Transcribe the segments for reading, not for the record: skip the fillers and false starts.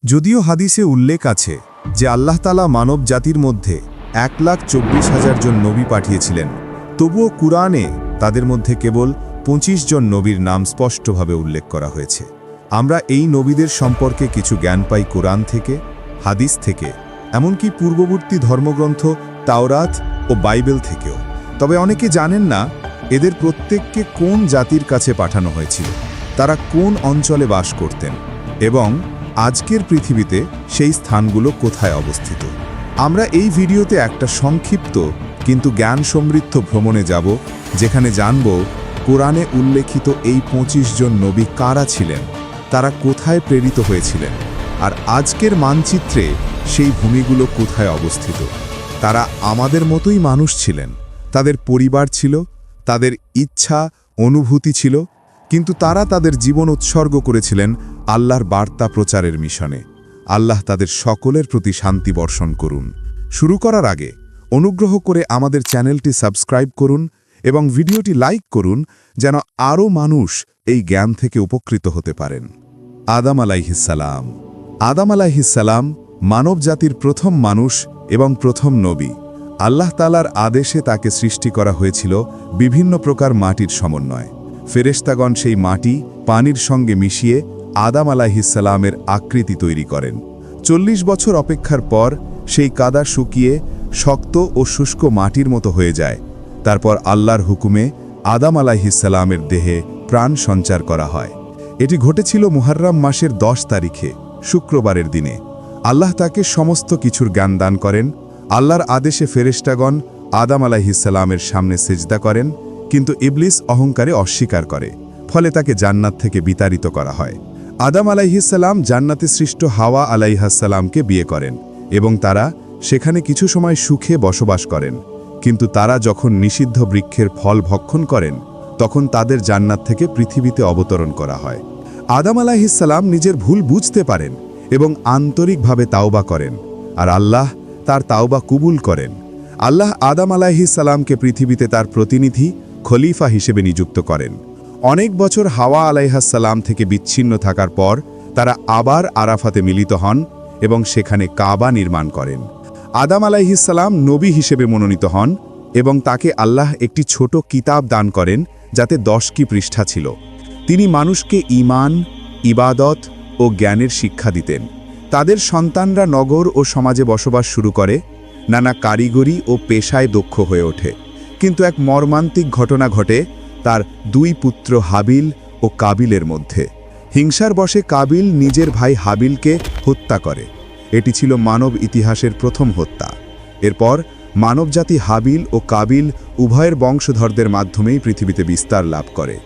যদিও হাদিসে উল্লেখ আছে যে আল্লাহ তাআলা মানব জাতির মধ্যে 1,24,000 জন নবী পাঠিয়েছিলেন, তবুও কুরআনে তাদের মধ্যে কেবল 25 জন নবীর নাম স্পষ্টভাবে উল্লেখ করা হয়েছে। আমরা এই নবীদের সম্পর্কে কিছু জ্ঞান পাই কুরআন থেকে, হাদিস থেকে, এমনকি পূর্ববর্তী ধর্মগ্রন্থ তাওরাত ও বাইবেল থেকেও। তবে অনেকে জানেন না এদের প্রত্যেককে কোন জাতির কাছে পাঠানো হয়েছিল, তারা কোন অঞ্চলে বাস করতেন এবং আজকের পৃথিবীতে সেই স্থানগুলো কোথায় অবস্থিত। আমরা এই ভিডিওতে একটা সংক্ষিপ্ত কিন্তু জ্ঞান সমৃদ্ধ ভ্রমণে যাব, যেখানে জানব কোরআনে উল্লেখিত এই 25 জন নবী কারা ছিলেন, তারা কোথায় প্রেরিত হয়েছিলেন, আর আজকের মানচিত্রে সেই ভূমিগুলো কোথায় অবস্থিত। তারা আমাদের মতোই মানুষ ছিলেন, তাদের পরিবার ছিল, তাদের ইচ্ছা অনুভূতি ছিল, কিন্তু তারা তাদের জীবন উৎসর্গ করেছিলেন আল্লাহর বার্তা প্রচারের মিশনে। আল্লাহ তাদের সকলের প্রতি শান্তি বর্ষণ করুন। শুরু করার আগে অনুগ্রহ করে আমাদের চ্যানেলটি সাবস্ক্রাইব করুন এবং ভিডিওটি লাইক করুন, যেন আরও মানুষ এই জ্ঞান থেকে উপকৃত হতে পারেন। আদম আলাইহিসসালাম। আদম আলাইহিসসালাম মানব জাতির প্রথম মানুষ এবং প্রথম নবী। আল্লাহ তাআলার আদেশে তাকে সৃষ্টি করা হয়েছিল বিভিন্ন প্রকার মাটির সমন্বয়। ফেরেশতাগণ সেই মাটি পানির সঙ্গে মিশিয়ে আদম আলাইহিসসালামের আকৃতি তৈরি করেন। 40 বছর অপেক্ষার পর সেই কাদা শুকিয়ে শক্ত ও শুষ্ক মাটির মতো হয়ে যায়। তারপর আল্লাহর হুকুমে আদম আলাইহিসসালামের দেহে প্রাণ সঞ্চার করা হয়। এটি ঘটেছিল মুহররম মাসের 10 তারিখে, শুক্রবারের দিনে। আল্লাহ তাকে সমস্ত কিছুর জ্ঞান দান করেন। আল্লাহর আদেশে ফেরেশতাগণ আদম আলাইহিসসালামের সামনে সিজদা করেন, কিন্তু ইবলিস অহংকারে অস্বীকার করে, ফলে তাকে জান্নাত থেকে বিতাড়িত করা হয়। আদম আলাইহিসসালাম জান্নাতে সৃষ্ট হাওয়া আলাইহিসসালামকে বিয়ে করেন এবং তারা সেখানে কিছু সময় সুখে বসবাস করেন। কিন্তু তারা যখন নিষিদ্ধ বৃক্ষের ফল ভক্ষণ করেন, তখন তাদের জান্নাত থেকে পৃথিবীতে অবতরণ করা হয়। আদম আলাইহিসসালাম নিজের ভুল বুঝতে পারেন এবং আন্তরিকভাবে তাওবা করেন, আর আল্লাহ তার তাওবা কবুল করেন। আল্লাহ আদম আলাইহিসসালামকে পৃথিবীতে তার প্রতিনিধি খলিফা হিসেবে নিযুক্ত করেন। অনেক বছর হাওয়া আলাইহিসসালাম থেকে বিচ্ছিন্ন থাকার পর তারা আবার আরাফাতে মিলিত হন এবং সেখানে কাবা নির্মাণ করেন। আদম আলাইহিসসালাম নবী হিসেবে মনোনীত হন এবং তাকে আল্লাহ একটি ছোট কিতাব দান করেন, যাতে 10টি পৃষ্ঠা ছিল। তিনি মানুষকে ঈমান, ইবাদত ও জ্ঞানের শিক্ষা দিতেন। তাদের সন্তানরা নগর ও সমাজে বসবাস শুরু করে, নানা কারিগরি ও পেশায় দক্ষ হয়ে ওঠে। কিন্তু এক মর্মান্তিক ঘটনা ঘটে তার 2 পুত্র হাবিল ও কাবিলের মধ্যে। হিংসার বশে কাবিল নিজের ভাই হাবিলকে হত্যা করে। এটি ছিল মানব ইতিহাসের প্রথম হত্যা। এরপর মানবজাতি হাবিল ও কাবিল উভয়ের বংশধরদের মাধ্যমেই পৃথিবীতে বিস্তার লাভ করে।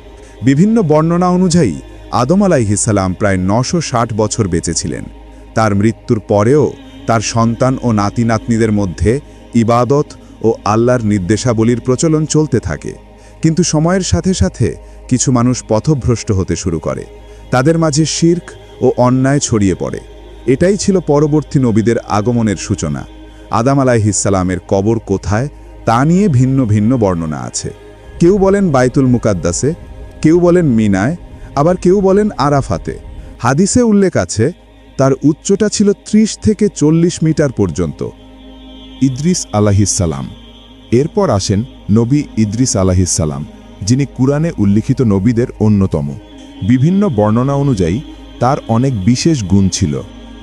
বিভিন্ন বর্ণনা অনুযায়ী আদম আলাইহিসসালাম প্রায় 960 বছর বেঁচেছিলেন। তার মৃত্যুর পরেও তার সন্তান ও নাতি নাতনিদের মধ্যে ইবাদত ও আল্লাহর নির্দেশাবলীর প্রচলন চলতে থাকে। কিন্তু সময়ের সাথে সাথে কিছু মানুষ পথভ্রষ্ট হতে শুরু করে। তাদের মাঝে শিরক ও অন্যায় ছড়িয়ে পড়ে। এটাই ছিল পরবর্তী নবীদের আগমনের সূচনা। আদম আলাইহিসসালামের কবর কোথায় তা নিয়ে ভিন্ন ভিন্ন বর্ণনা আছে। কেউ বলেন বাইতুল মুকাদ্দাসে, কেউ বলেন মিনায়, আবার কেউ বলেন আরাফাতে। হাদিসে উল্লেখ আছে তার উচ্চতা ছিল 30 থেকে 40 মিটার পর্যন্ত। ইদ্রিস আলাইহিসসালাম। এরপর আসেন নবী ইদ্রিস আলাইহিসসালাম, যিনি কুরআনে উল্লিখিত নবীদের অন্যতম। বিভিন্ন বর্ণনা অনুযায়ী তার অনেক বিশেষ গুণ ছিল।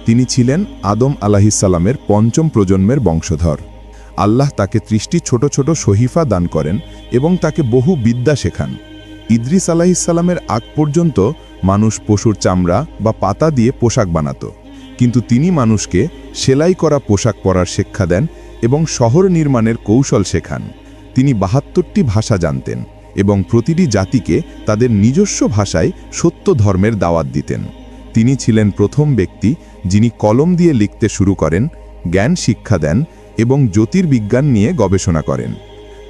তিনি ছিলেন আদম আলাইহিসসালামের 5ম প্রজন্মের বংশধর। আল্লাহ তাকে 30টি ছোট ছোট সহিফা দান করেন এবং তাকে বহু বিদ্যা শেখান। ইদ্রিস আলাইহিসসালামের আগ পর্যন্ত মানুষ পশুর চামড়া বা পাতা দিয়ে পোশাক বানাত, কিন্তু তিনি মানুষকে সেলাই করা পোশাক পরার শিক্ষা দেন এবং শহর নির্মাণের কৌশল শেখান। তিনি 72টি ভাষা জানতেন এবং প্রতিটি জাতিকে তাদের নিজস্ব ভাষায় সত্য ধর্মের দাওয়াত দিতেন। তিনি ছিলেন প্রথম ব্যক্তি যিনি কলম দিয়ে লিখতে শুরু করেন, জ্ঞান শিক্ষা দেন এবং জ্যোতির্বিজ্ঞান নিয়ে গবেষণা করেন।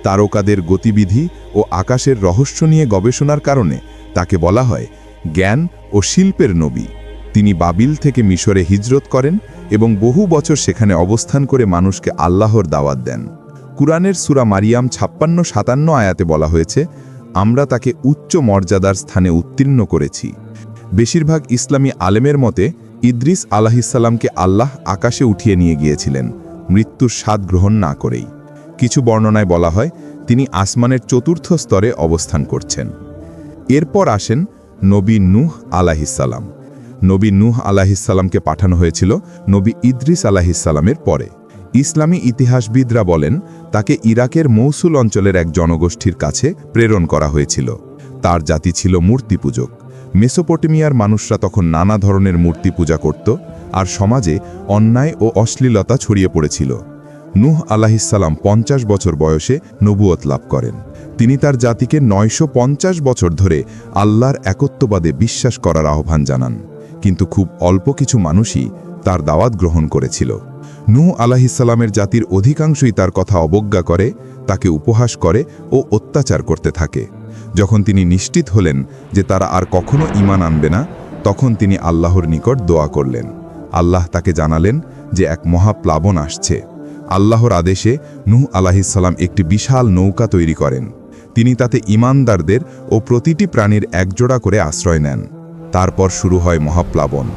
তারকাদের গতিবিধি ও আকাশের রহস্য নিয়ে গবেষণার কারণে তাকে বলা হয় জ্ঞান ও শিল্পের নবী। তিনি বাবিল থেকে মিশরে হিজরত করেন এবং বহু বছর সেখানে অবস্থান করে মানুষকে আল্লাহর দাওয়াত দেন। কুরআনের সূরা মারিয়াম 56-57 আয়াতে বলা হয়েছে, আমরা তাকে উচ্চ মর্যাদার স্থানে উত্তীর্ণ করেছি। বেশিরভাগ ইসলামী আলেমের মতে ইদ্রিস আলাহিসাল্লামকে আল্লাহ আকাশে উঠিয়ে নিয়ে গিয়েছিলেন মৃত্যুর স্বাদ গ্রহণ না করেই। কিছু বর্ণনায় বলা হয় তিনি আসমানের চতুর্থ স্তরে অবস্থান করছেন। এরপর আসেন নবী নূহ আলাহিসাল্লাম। নবী নূহ আলাহিসাল্লামকে পাঠানো হয়েছিল নবী ইদ্রিস আলাহিসাল্লামের পরে। ইসলামী ইতিহাসবিদরা বলেন তাকে ইরাকের মৌসুল অঞ্চলের এক জনগোষ্ঠীর কাছে প্রেরণ করা হয়েছিল। তার জাতি ছিল মূর্তি পূজক। মেসোপটেমিয়ার মানুষরা তখন নানা ধরনের মূর্তি পূজা করত, আর সমাজে অন্যায় ও অশ্লীলতা ছড়িয়ে পড়েছিল। নূহ আলাহিসাল্লাম 50 বছর বয়সে নবুয়ত লাভ করেন। তিনি তার জাতিকে 950 বছর ধরে আল্লাহর একত্ববাদে বিশ্বাস করার আহ্বান জানান, কিন্তু খুব অল্প কিছু মানুষই তার দাওয়াত গ্রহণ করেছিল। নূহ আলাহিসাল্লামের জাতির অধিকাংশই তার কথা অবজ্ঞা করে, তাকে উপহাস করে ও অত্যাচার করতে থাকে। যখন তিনি নিশ্চিত হলেন যে তারা আর কখনো ঈমান আনবে না, তখন তিনি আল্লাহর নিকট দোয়া করলেন। আল্লাহ তাকে জানালেন যে এক মহাপ্লাবন আসছে। আল্লাহর আদেশে নূহ আলাহিসাল্লাম একটি বিশাল নৌকা তৈরি করেন। তিনি তাতে ঈমানদারদের ও প্রতিটি প্রাণীর একজোড়া করে আশ্রয় নেন। তারপর শুরু হয় মহাপ্লাবন।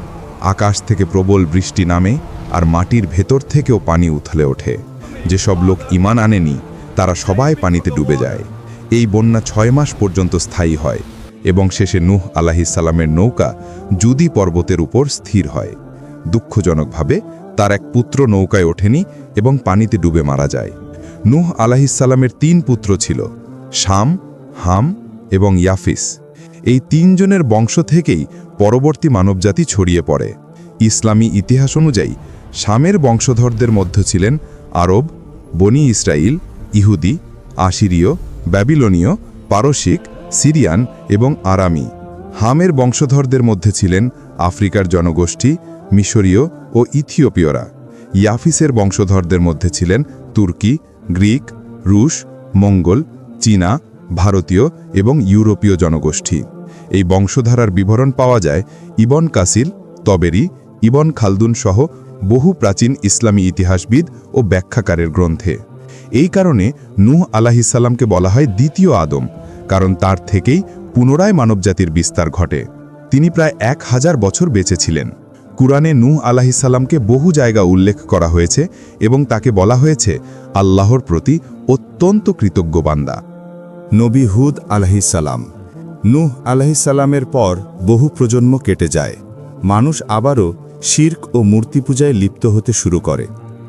আকাশ থেকে প্রবল বৃষ্টি নামে, আর মাটির ভেতর থেকেও পানি উথলে ওঠে। যেসব লোক ঈমান আনেনি তারা সবাই পানিতে ডুবে যায়। এই বন্যা 6 মাস পর্যন্ত স্থায়ী হয় এবং শেষে নূহ আলাহিসাল্লামের নৌকা জুদি পর্বতের উপর স্থির হয়। দুঃখজনকভাবে তার এক পুত্র নৌকায় ওঠেনি এবং পানিতে ডুবে মারা যায়। নূহ আলাহিসাল্লামের 3 পুত্র ছিল, শাম, হাম এবং ইয়াফিস। এই 3 জনের বংশ থেকেই পরবর্তী মানবজাতি ছড়িয়ে পড়ে। ইসলামী ইতিহাস অনুযায়ী শামের বংশধরদের মধ্যে ছিলেন আরব, বনি ইসরাইল, ইহুদি, আশিরীয়, ব্যাবিলনীয়, পারসিক, সিরিয়ান এবং আরামি। হামের বংশধরদের মধ্যে ছিলেন আফ্রিকার জনগোষ্ঠী, মিশরীয় ও ইথিওপীয়রা। ইয়াফিসের বংশধরদের মধ্যে ছিলেন তুর্কি, গ্রিক, রুশ, মঙ্গল, চীনা, ভারতীয় এবং ইউরোপীয় জনগোষ্ঠী। এই বংশধারার বিবরণ পাওয়া যায় ইবন কাসির, তবেরি, ইবন খালদুন সহ বহু প্রাচীন ইসলামী ইতিহাসবিদ ও ব্যাখ্যাকারের গ্রন্থে। এই কারণে নূহ আলাহিসাল্লামকে বলা হয় দ্বিতীয় আদম, কারণ তার থেকেই পুনরায় মানবজাতির বিস্তার ঘটে। তিনি প্রায় 1000 বছর বেঁচে ছিলেন। কুরআনে নূহ আলাহিসাল্লামকে বহু জায়গা উল্লেখ করা হয়েছে এবং তাকে বলা হয়েছে আল্লাহর প্রতি অত্যন্ত কৃতজ্ঞ বান্দা। নবী হুদ আলাহিসাল্লাম। নূহ আলাহিসাল্লামের পর বহু প্রজন্ম কেটে যায়। মানুষ আবারও শিরক ও মূর্তি পূজায় লিপ্ত হতে শুরু করে।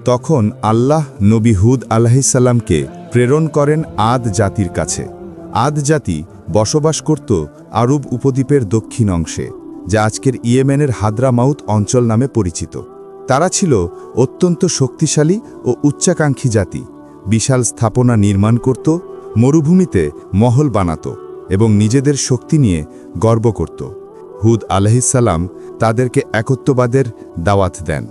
তখন আল্লাহ নবী হুদ আলাহিসাল্লামকে প্রেরণ করেন আদ জাতির কাছে। আদ জাতি বসবাস করত আরব উপদ্বীপের দক্ষিণ অংশে, যা আজকের ইয়েমেনের হাদ্রামাউত অঞ্চল নামে পরিচিত। তারা ছিল অত্যন্ত শক্তিশালী ও উচ্চাকাঙ্ক্ষী জাতি। বিশাল স্থাপনা নির্মাণ করত, মরুভূমিতে মহল বানাত এবং নিজেদের শক্তি নিয়ে গর্ব করত। হুদ আলাইহিসসালাম তাদেরকে একত্ববাদের দাওয়াত দেন।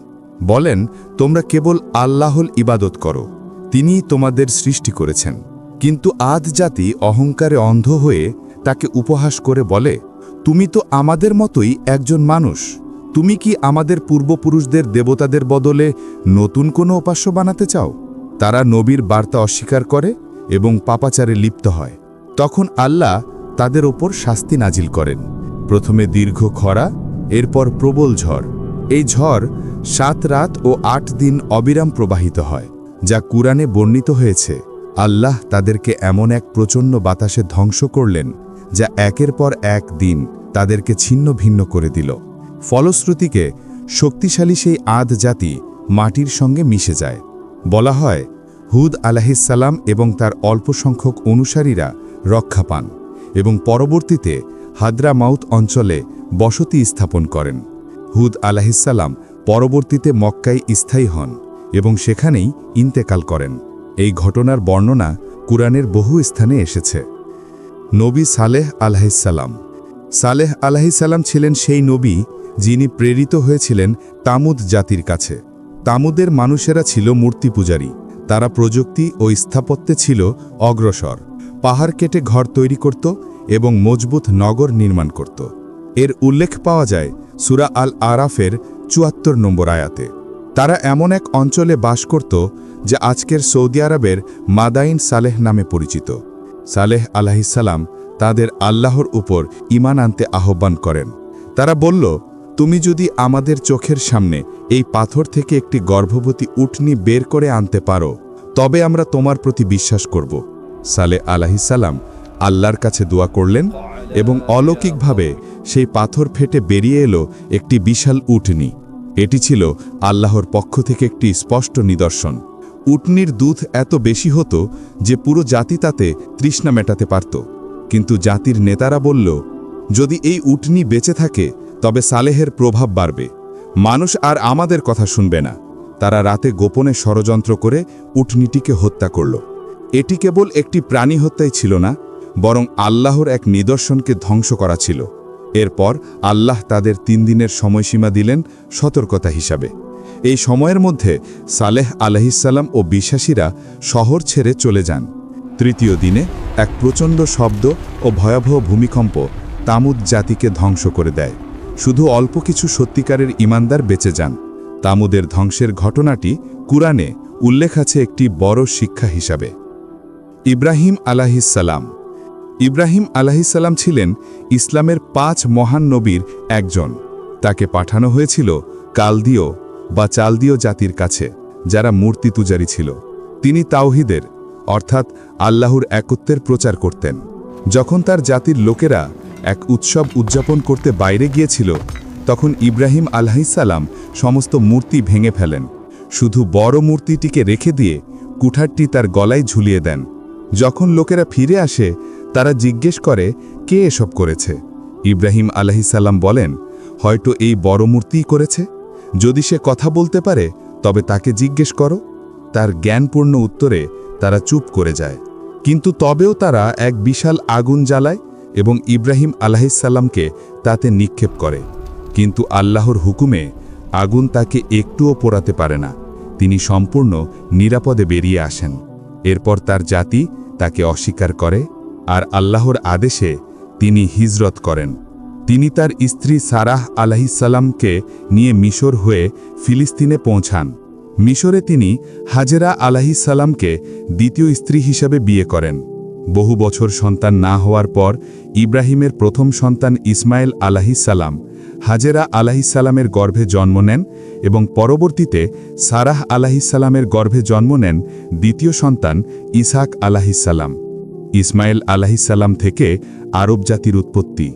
বলেন, তোমরা কেবল আল্লাহর ইবাদত করো, তিনিই তোমাদের সৃষ্টি করেছেন। কিন্তু আদ জাতি অহংকারে অন্ধ হয়ে তাকে উপহাস করে বলে, তুমি তো আমাদের মতোই একজন মানুষ। তুমি কি আমাদের পূর্বপুরুষদের দেবতাদের বদলে নতুন কোনো উপাস্য বানাতে চাও? তারা নবীর বার্তা অস্বীকার করে এবং পাপাচারে লিপ্ত হয়। তখন আল্লাহ তাদের ওপর শাস্তি নাজিল করেন। প্রথমে দীর্ঘ খরা, এরপর প্রবল ঝড়। এই ঝড় 7 রাত ও 8 দিন অবিরাম প্রবাহিত হয়, যা কুরআনে বর্ণিত হয়েছে। আল্লাহ তাদেরকে এমন এক প্রচণ্ড বাতাসে ধ্বংস করলেন, যা একের পর এক দিন তাদেরকে ছিন্ন ভিন্ন করে দিল। ফলশ্রুতিকে শক্তিশালী সেই আদ জাতি মাটির সঙ্গে মিশে যায়। বলা হয়, হুদ আলাইহিসসালাম এবং তার অল্প সংখ্যক অনুসারীরা রক্ষা পান এবং পরবর্তীতে হাদ্রামাউত অঞ্চলে বসতি স্থাপন করেন। হুদ আলাইহিসসালাম পরবর্তীতে মক্কায় স্থায়ী হন এবং সেখানেই ইন্তেকাল করেন। এই ঘটনার বর্ণনা কুরআনের বহু স্থানে এসেছে। নবী সালেহ আলাইহিসসালাম। সালেহ আলাইহিসসালাম ছিলেন সেই নবী যিনি প্রেরিত হয়েছিলেন তামুদ জাতির কাছে। তামুদের মানুষেরা ছিল মূর্তি পূজারী। তারা প্রযুক্তি ও স্থাপত্যে ছিল অগ্রসর। পাহাড় কেটে ঘর তৈরি করত এবং মজবুত নগর নির্মাণ করত। এর উল্লেখ পাওয়া যায় সূরা আল আরাফের ৭৪ নম্বর আয়াতে। তারা এমন এক অঞ্চলে বাস করত যা আজকের সৌদি আরবের মাদাইন সালেহ নামে পরিচিত। সালেহ আলাইহিসসালাম তাদের আল্লাহর উপর ঈমান আনতে আহ্বান করেন। তারা বলল, তুমি যদি আমাদের চোখের সামনে এই পাথর থেকে একটি গর্ভবতী উটনি বের করে আনতে পারো তবে আমরা তোমার প্রতি বিশ্বাস করব। সালেহ আলাইহিসসালাম আল্লাহর কাছে দোয়া করলেন এবং অলৌকিকভাবে সেই পাথর ফেটে বেরিয়ে এলো একটি বিশাল উটনি। এটি ছিল আল্লাহর পক্ষ থেকে একটি স্পষ্ট নিদর্শন। উটনির দুধ এত বেশি হতো যে পুরো জাতি তাতে তৃষ্ণা মেটাতে পারত। কিন্তু জাতির নেতারা বলল, যদি এই উটনি বেঁচে থাকে তবে সালেহের প্রভাব বাড়বে, মানুষ আর আমাদের কথা শুনবে না। তারা রাতে গোপনে ষড়যন্ত্র করে উটনিটিকে হত্যা করল। এটি কেবল একটি প্রাণী হত্যাই ছিল না, বরং আল্লাহর এক নিদর্শনকে ধ্বংস করা ছিল। এরপর আল্লাহ তাদের 3 দিনের সময়সীমা দিলেন সতর্কতা হিসাবে। এই সময়ের মধ্যে সালেহ আলাইহিসসালাম ও বিশ্বাসীরা শহর ছেড়ে চলে যান। 3য় দিনে এক প্রচণ্ড শব্দ ও ভয়াবহ ভূমিকম্প তামুদ জাতিকে ধ্বংস করে দেয়। শুধু অল্প কিছু সত্যিকারের ঈমানদার বেঁচে যান। তামুদের ধ্বংসের ঘটনাটি কুরআনে উল্লেখ আছে একটি বড় শিক্ষা হিসাবে। ইব্রাহিম আলাইহিসসালাম। ইব্রাহিম আলাইহিসসালাম ছিলেন ইসলামের 5 মহান নবীর একজন। তাকে পাঠানো হয়েছিল কালদীয় বা চালদীয় জাতির কাছে, যারা মূর্তি পূজারী ছিল। তিনি তাওহীদের অর্থাৎ আল্লাহর একত্বের প্রচার করতেন। যখন তার জাতির লোকেরা এক উৎসব উদযাপন করতে বাইরে গিয়েছিল, তখন ইব্রাহিম আলাইহিসসালাম সমস্ত মূর্তি ভেঙে ফেলেন। শুধু বড় মূর্তিটিকে রেখে দিয়ে কুঠারটি তার গলায় ঝুলিয়ে দেন। যখন লোকেরা ফিরে আসে, তারা জিজ্ঞেস করে, কে এসব করেছে? ইব্রাহিম আলাইহিসসালাম বলেন, হয়তো এই বড় মূর্তিই করেছে। যদি সে কথা বলতে পারে তবে তাকে জিজ্ঞেস করো। তার জ্ঞানপূর্ণ উত্তরে তারা চুপ করে যায়। কিন্তু তবেও তারা এক বিশাল আগুন জ্বালায় এবং ইব্রাহিম আলাইহিসসালামকে তাতে নিক্ষেপ করে। কিন্তু আল্লাহর হুকুমে আগুন তাকে একটুও পোড়াতে পারে না। তিনি সম্পূর্ণ নিরাপদে বেরিয়ে আসেন। এরপর তার জাতি তাকে অস্বীকার করে আর আল্লাহর আদেশে তিনি হিজরত করেন। তিনি তার স্ত্রী সারাহ আলাইহিসসালামকে নিয়ে মিশর হয়ে ফিলিস্তিনে পৌঁছান। মিশরে তিনি হাজেরা আলাইহিসসালামকে দ্বিতীয় স্ত্রী হিসাবে বিয়ে করেন। বহু বছর সন্তান না হওয়ার পর ইব্রাহিমের প্রথম সন্তান ইসমাইল আলাইহিসসালাম হাজেরা আলাইহিসসালামের গর্ভে জন্ম নেন এবং পরবর্তীতে সারাহ আলাইহিসসালামের গর্ভে জন্ম নেন দ্বিতীয় সন্তান ইসহাক আলাইহিসসালাম। ইসমাইল আলাইহিসসালাম থেকে আরব জাতির উৎপত্তি,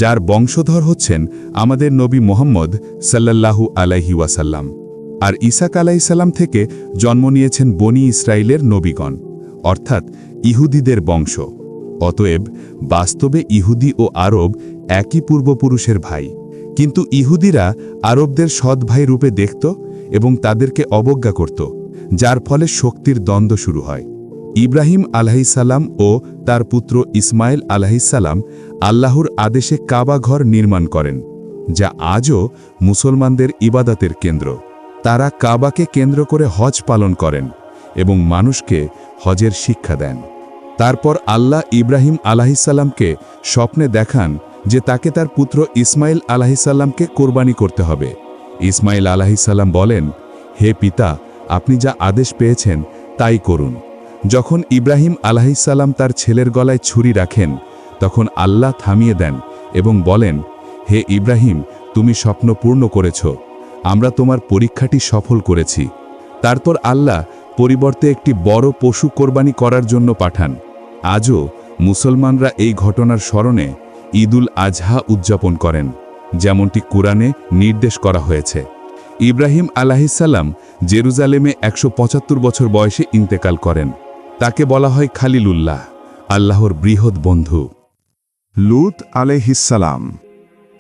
যার বংশধর হচ্ছেন আমাদের নবী মুহাম্মদ সাল্লাল্লাহু আলাইহি ওয়াসাল্লাম। আর ইসহাক আলাইহিসসালাম থেকে জন্ম নিয়েছেন বনি ইসরাইলের নবীগণ, অর্থাৎ ইহুদিদের বংশ। অতএব বাস্তবে ইহুদি ও আরব একই পূর্বপুরুষের ভাই। কিন্তু ইহুদিরা আরবদের সৎ ভাই রূপে দেখত এবং তাদেরকে অবজ্ঞা করত, যার ফলে শক্তির দ্বন্দ্ব শুরু হয়। ইব্রাহিম আলাইহিসসালাম ও তার পুত্র ইসমাইল আলাইহিসসালাম আল্লাহর আদেশে কাবা ঘর নির্মাণ করেন, যা আজও মুসলমানদের ইবাদতের কেন্দ্র। তারা কাবাকে কেন্দ্র করে হজ পালন করেন এবং মানুষকে হজের শিক্ষা দেন। তারপর আল্লাহ ইব্রাহিম আলাইহিসসালামকে স্বপ্নে দেখান যে তাকে তার পুত্র ইসমাইল আলাইহিসসালামকে কোরবানি করতে হবে। ইসমাইল আলাইহিসসালাম বলেন, হে পিতা, আপনি যা আদেশ পেয়েছেন তাই করুন। যখন ইব্রাহিম আলাইহিসসালাম তার ছেলের গলায় ছুরি রাখেন, তখন আল্লাহ থামিয়ে দেন এবং বলেন, হে ইব্রাহিম, তুমি স্বপ্ন পূর্ণ করেছ, আমরা তোমার পরীক্ষাটি সফল করেছি। তারপর আল্লাহ পরিবর্তে একটি বড় পশু কোরবানি করার জন্য পাঠান। আজও মুসলমানরা এই ঘটনার স্মরণে ঈদুল আজহা উদযাপন করেন, যেমনটি কুরআনে নির্দেশ করা হয়েছে। ইব্রাহিম আলাইহিসসালাম জেরুজালেমে 175 বছর বয়সে ইন্তেকাল করেন। তাকে বলা হয় খালিলুল্লাহ, আল্লাহর বৃহৎ বন্ধু। লূত আলাইহিসসালাম।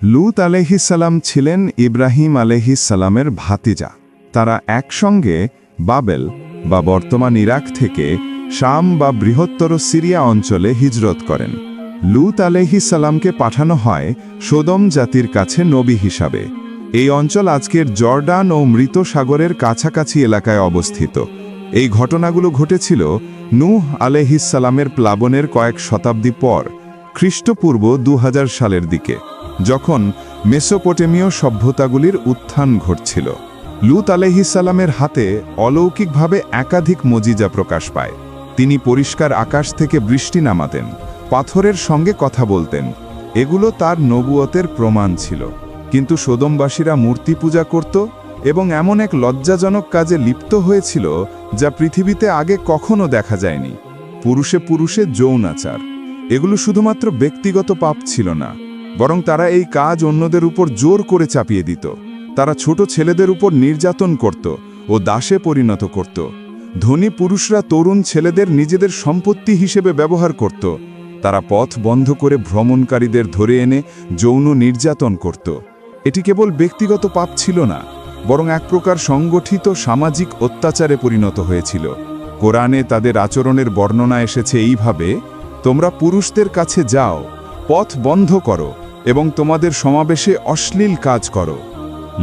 লূত আলাইহিসসালাম ছিলেন ইব্রাহিম আলাইহিসসালামের ভাতিজা। তারা একসঙ্গে বাবেল বা বর্তমান ইরাক থেকে শাম বা বৃহত্তর সিরিয়া অঞ্চলে হিজরত করেন। লূত আলাইহিসসালামকে পাঠানো হয় সোদম জাতির কাছে নবী হিসাবে। এই অঞ্চল আজকের জর্ডান ও মৃত সাগরের কাছাকাছি এলাকায় অবস্থিত। এই ঘটনাগুলো ঘটেছিল নূহ আলাইহিসসালামের প্লাবনের কয়েক শতাব্দী পর, খ্রিস্টপূর্ব 2000 সালের দিকে, যখন মেসোপটেমীয় সভ্যতাগুলির উত্থান ঘটছিল। লূত আলাইহিসসালামের হাতে অলৌকিকভাবে একাধিক মুজিজা প্রকাশ পায়। তিনি পরিষ্কার আকাশ থেকে বৃষ্টি নামাতেন, পাথরের সঙ্গে কথা বলতেন। এগুলো তার নবুয়তের প্রমাণ ছিল। কিন্তু সোদমবাসীরা মূর্তি পূজা করত এবং এমন এক লজ্জাজনক কাজে লিপ্ত হয়েছিল যা পৃথিবীতে আগে কখনো দেখা যায়নি। পুরুষে পুরুষে যৌনাচার। এগুলো শুধুমাত্র ব্যক্তিগত পাপ ছিল না, বরং তারা এই কাজ অন্যদের উপর জোর করে চাপিয়ে দিত। তারা ছোট ছেলেদের উপর নির্যাতন করত ও দাসে পরিণত করত। ধনী পুরুষরা তরুণ ছেলেদের নিজেদের সম্পত্তি হিসেবে ব্যবহার করত। তারা পথ বন্ধ করে ভ্রমণকারীদের ধরে এনে যৌন নির্যাতন করত। এটি কেবল ব্যক্তিগত পাপ ছিল না, বরং এক প্রকার সংগঠিত সামাজিক অত্যাচারে পরিণত হয়েছিল। কোরআনে তাদের আচরণের বর্ণনা এসেছে এইভাবে: তোমরা পুরুষদের কাছে যাও, পথ বন্ধ করো এবং তোমাদের সমাবেশে অশ্লীল কাজ করো।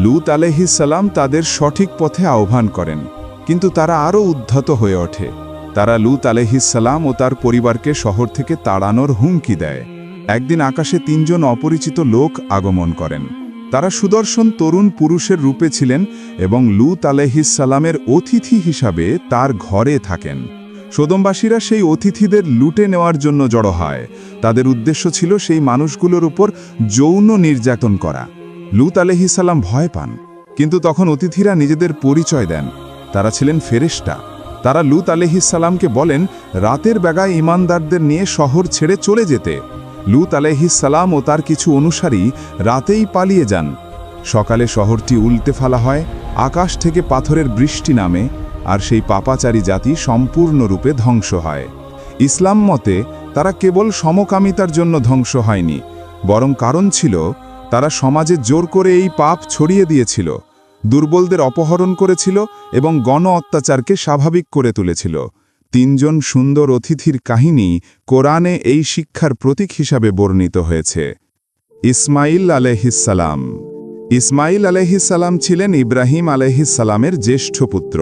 লূত আলাইহিস সালাম তাদের সঠিক পথে আহ্বান করেন, কিন্তু তারা আরও উদ্ধত হয়ে ওঠে। তারা লূত আলাইহিস সালাম ও তার পরিবারকে শহর থেকে তাড়ানোর হুমকি দেয়। একদিন আকাশে 3 জন অপরিচিত লোক আগমন করেন। তারা সুদর্শন তরুণ পুরুষের রূপে ছিলেন এবং লূত আলাইহিস সালামের অতিথি হিসাবে তার ঘরে থাকেন। সোদমবাসীরা সেই অতিথিদের লুটে নেওয়ার জন্য জড়ো হয়। তাদের উদ্দেশ্য ছিল সেই মানুষগুলোর উপর যৌন নির্যাতন করা। লূত আলাইহিস সালাম ভয় পান, কিন্তু তখন অতিথিরা নিজেদের পরিচয় দেন। তারা ছিলেন ফেরেশতা। তারা লূত আলাইহিস সালামকে বলেন রাতের বেলায় ঈমানদারদের নিয়ে শহর ছেড়ে চলে যেতে। লূত আলাইহিস সালাম ও তার কিছু অনুসারী রাতেই পালিয়ে যান। সকালে শহরটি উল্টে ফেলা হয়, আকাশ থেকে পাথরের বৃষ্টি নামে, আর সেই পাপাচারী জাতি সম্পূর্ণরূপে ধ্বংস হয়। ইসলাম মতে তারা কেবল সমকামিতার জন্য ধ্বংস হয়নি, বরং কারণ ছিল তারা সমাজে জোর করে এই পাপ ছড়িয়ে দিয়েছিল, দুর্বলদের অপহরণ করেছিল এবং গণ অত্যাচারকে স্বাভাবিক করে তুলেছিল। 3 জন সুন্দর অতিথির কাহিনী কোরআনে এই শিক্ষার প্রতীক হিসাবে বর্ণিত হয়েছে। ইসমাইল আলাইহিস সালাম। ইসমাইল আলাইহিস সালাম ছিলেন ইব্রাহিম আলাইহিস সালামের জ্যেষ্ঠ পুত্র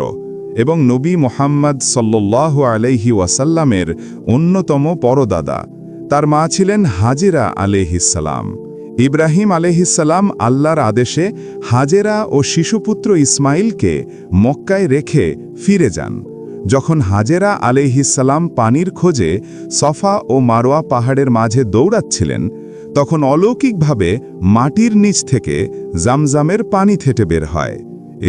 এবং নবী মুহাম্মদ সাল্লাল্লাহু আলাইহি ওয়াসাল্লামের অন্যতম পরদাদা। তার মা ছিলেন হাজেরা আলাইহিস সালাম। ইব্রাহিম আলাইহিস সালাম আল্লাহর আদেশে হাজেরা ও শিশুপুত্র ইসমাইলকে মক্কায় রেখে ফিরে যান। যখন হাজেরা আলাইহিস সালাম পানির খোঁজে সফা ও মারোয়া পাহাড়ের মাঝে দৌড়াচ্ছিলেন, তখন অলৌকিকভাবে মাটির নিচ থেকে জামজামের পানি থেটে বের হয়।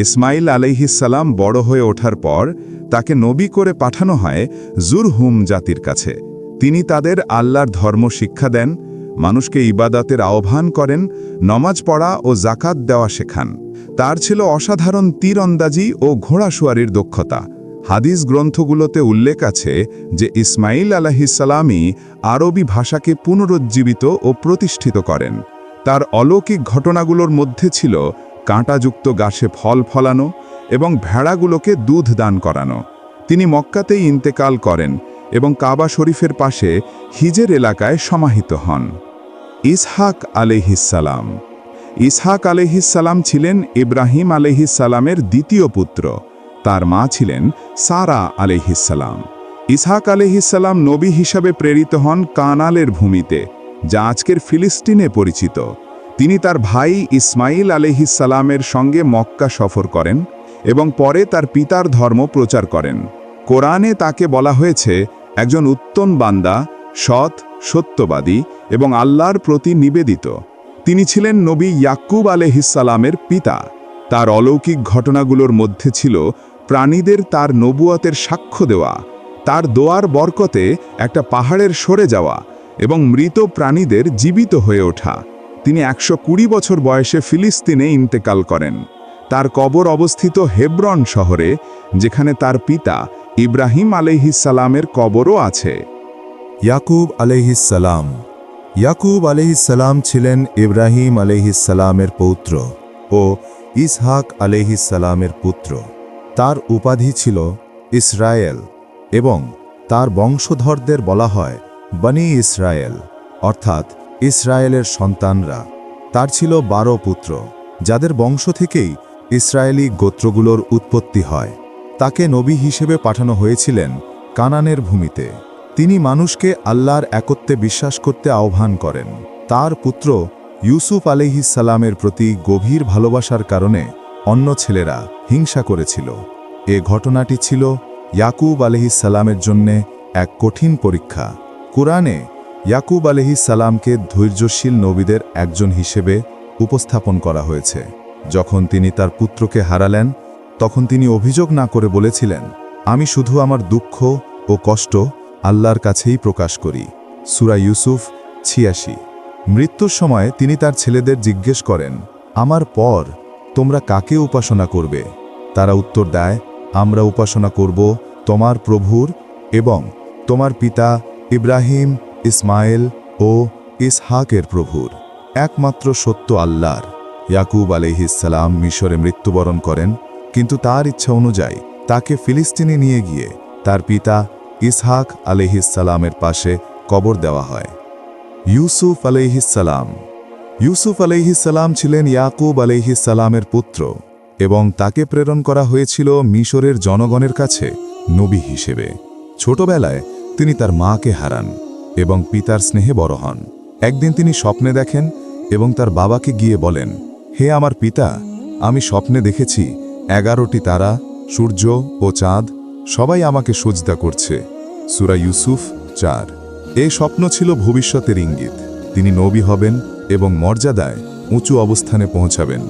ইসমাইল আলাইহিস সালাম বড় হয়ে ওঠার পর তাকে নবী করে পাঠানো হয় জুরহুম জাতির কাছে। তিনি তাদের আল্লাহর ধর্ম শিক্ষা দেন, মানুষকে ইবাদতের আহ্বান করেন, নমাজ পড়া ও জাকাত দেওয়া শেখান। তার ছিল অসাধারণ তীরন্দাজি ও ঘোড়াসওয়ারির দক্ষতা। হাদিস গ্রন্থগুলোতে উল্লেখ আছে যে ইসমাইল আলাইহিস সালামই আরবি ভাষাকে পুনরুজ্জীবিত ও প্রতিষ্ঠিত করেন। তার অলৌকিক ঘটনাগুলোর মধ্যে ছিল কাঁটাযুক্ত গাছে ফল ফলানো এবং ভেড়াগুলোকে দুধ দান করানো। তিনি মক্কাতেই ইন্তেকাল করেন এবং কাবা শরীফের পাশে হিজের এলাকায় সমাহিত হন। ইসহাক আলাইহিস সালাম। ইসহাক আলাইহিস সালাম ছিলেন ইব্রাহিম আলাইহিস সালামের দ্বিতীয় পুত্র। তার মা ছিলেন সারা আলাইহিস সালাম। ইসহাক আলাইহিস সালাম নবী হিসাবে প্রেরিত হন কানালের ভূমিতে, যা আজকের ফিলিস্তিনে পরিচিত। তিনি তার ভাই ইসমাইল আলাইহিস সালামের সঙ্গে মক্কা সফর করেন এবং পরে তার পিতার ধর্ম প্রচার করেন। কোরআনে তাকে বলা হয়েছে একজন উত্তম বান্দা, সৎ, সত্যবাদী এবং আল্লাহর প্রতি নিবেদিত। তিনি ছিলেন নবী ইয়াকুব আলাইহিস সালামের পিতা। তার অলৌকিক ঘটনাগুলোর মধ্যে ছিল প্রাণীদের তার নবুয়তের সাক্ষ্য দেওয়া, তার দোয়ার বরকতে একটা পাহাড়ের সরে যাওয়া এবং মৃত প্রাণীদের জীবিত হয়ে ওঠা। তিনি 120 বছর বয়সে ফিলিস্তিনে ইন্তেকাল করেন। তার কবর অবস্থিত হেব্রন শহরে, যেখানে তার পিতা ইব্রাহিম আলাইহিস সালামের কবরও আছে। ইয়াকুব আলাইহিস সালাম। ইয়াকুব আলাইহিস সালাম ছিলেন ইব্রাহিম আলাইহিস সালামের পৌত্র ও ইসহাক আলাইহিস সালামের পুত্র। তার উপাধি ছিল ইসরায়েল এবং তার বংশধরদের বলা হয় বনি ইসরায়েল, অর্থাৎ ইসরায়েলের সন্তানরা। তার ছিল 12 পুত্র, যাদের বংশ থেকেই ইসরায়েলি গোত্রগুলোর উৎপত্তি হয়। তাকে নবী হিসেবে পাঠানো হয়েছিলেন কানানের ভূমিতে। তিনি মানুষকে আল্লাহর একত্বে বিশ্বাস করতে আহ্বান করেন। তার পুত্র ইউসুফ আলাইহিস সালামের প্রতি গভীর ভালোবাসার কারণে অন্য ছেলেরা হিংসা করেছিল। এ ঘটনাটি ছিল ইয়াকুব আলাইহিস সালামের জন্যে এক কঠিন পরীক্ষা। কুরআনে ইয়াকুব আলাইহিস সালামকে ধৈর্যশীল নবীদের একজন হিসেবে উপস্থাপন করা হয়েছে। যখন তিনি তার পুত্রকে হারালেন, তখন তিনি অভিযোগ না করে বলেছিলেন, আমি শুধু আমার দুঃখ ও কষ্ট আল্লাহর কাছেই প্রকাশ করি। সূরা ইউসুফ ৮৬। মৃত্যুর সময় তিনি তার ছেলেদের জিজ্ঞেস করেন, আমার পর তোমরা কাকে উপাসনা করবে? তারা উত্তর দেয়, আমরা উপাসনা করব তোমার প্রভুর এবং তোমার পিতা ইব্রাহিম, ইসমাইল ও ইসহাকের প্রভুর। একমাত্র সত্য আল্লাহর। ইয়াকুব আলাইহিসসালাম মিশরে মৃত্যুবরণ করেন, কিন্তু তার ইচ্ছা অনুযায়ী তাকে ফিলিস্তিনে নিয়ে গিয়ে তার পিতা ইসহাক আলাইহিসসালামের পাশে কবর দেওয়া হয়। ইউসুফ আলাইহিসসালাম। ইউসুফ আলাইহিসসালাম ছিলেন ইয়াকুব আলাইহিসসালামের পুত্র এবং তাকে প্রেরণ করা হয়েছিল মিশরের জনগণের কাছে নবী হিসেবে। ছোটবেলায় তিনি তার মাকে হারান এবং পিতার স্নেহে বড় হন। একদিন তিনি স্বপ্নে দেখেন এবং তার বাবাকে গিয়ে বলেন, হে আমার পিতা, আমি স্বপ্নে দেখেছি 11টি তারা, সূর্য ও চাঁদ সবাই আমাকে সিজদা করছে। সূরা ইউসুফ ৪। এই স্বপ্ন ছিল ভবিষ্যতের ইঙ্গিত। তিনি নবী হবেন এবং মর্যাদায় উঁচু অবস্থানে পৌঁছাবেন।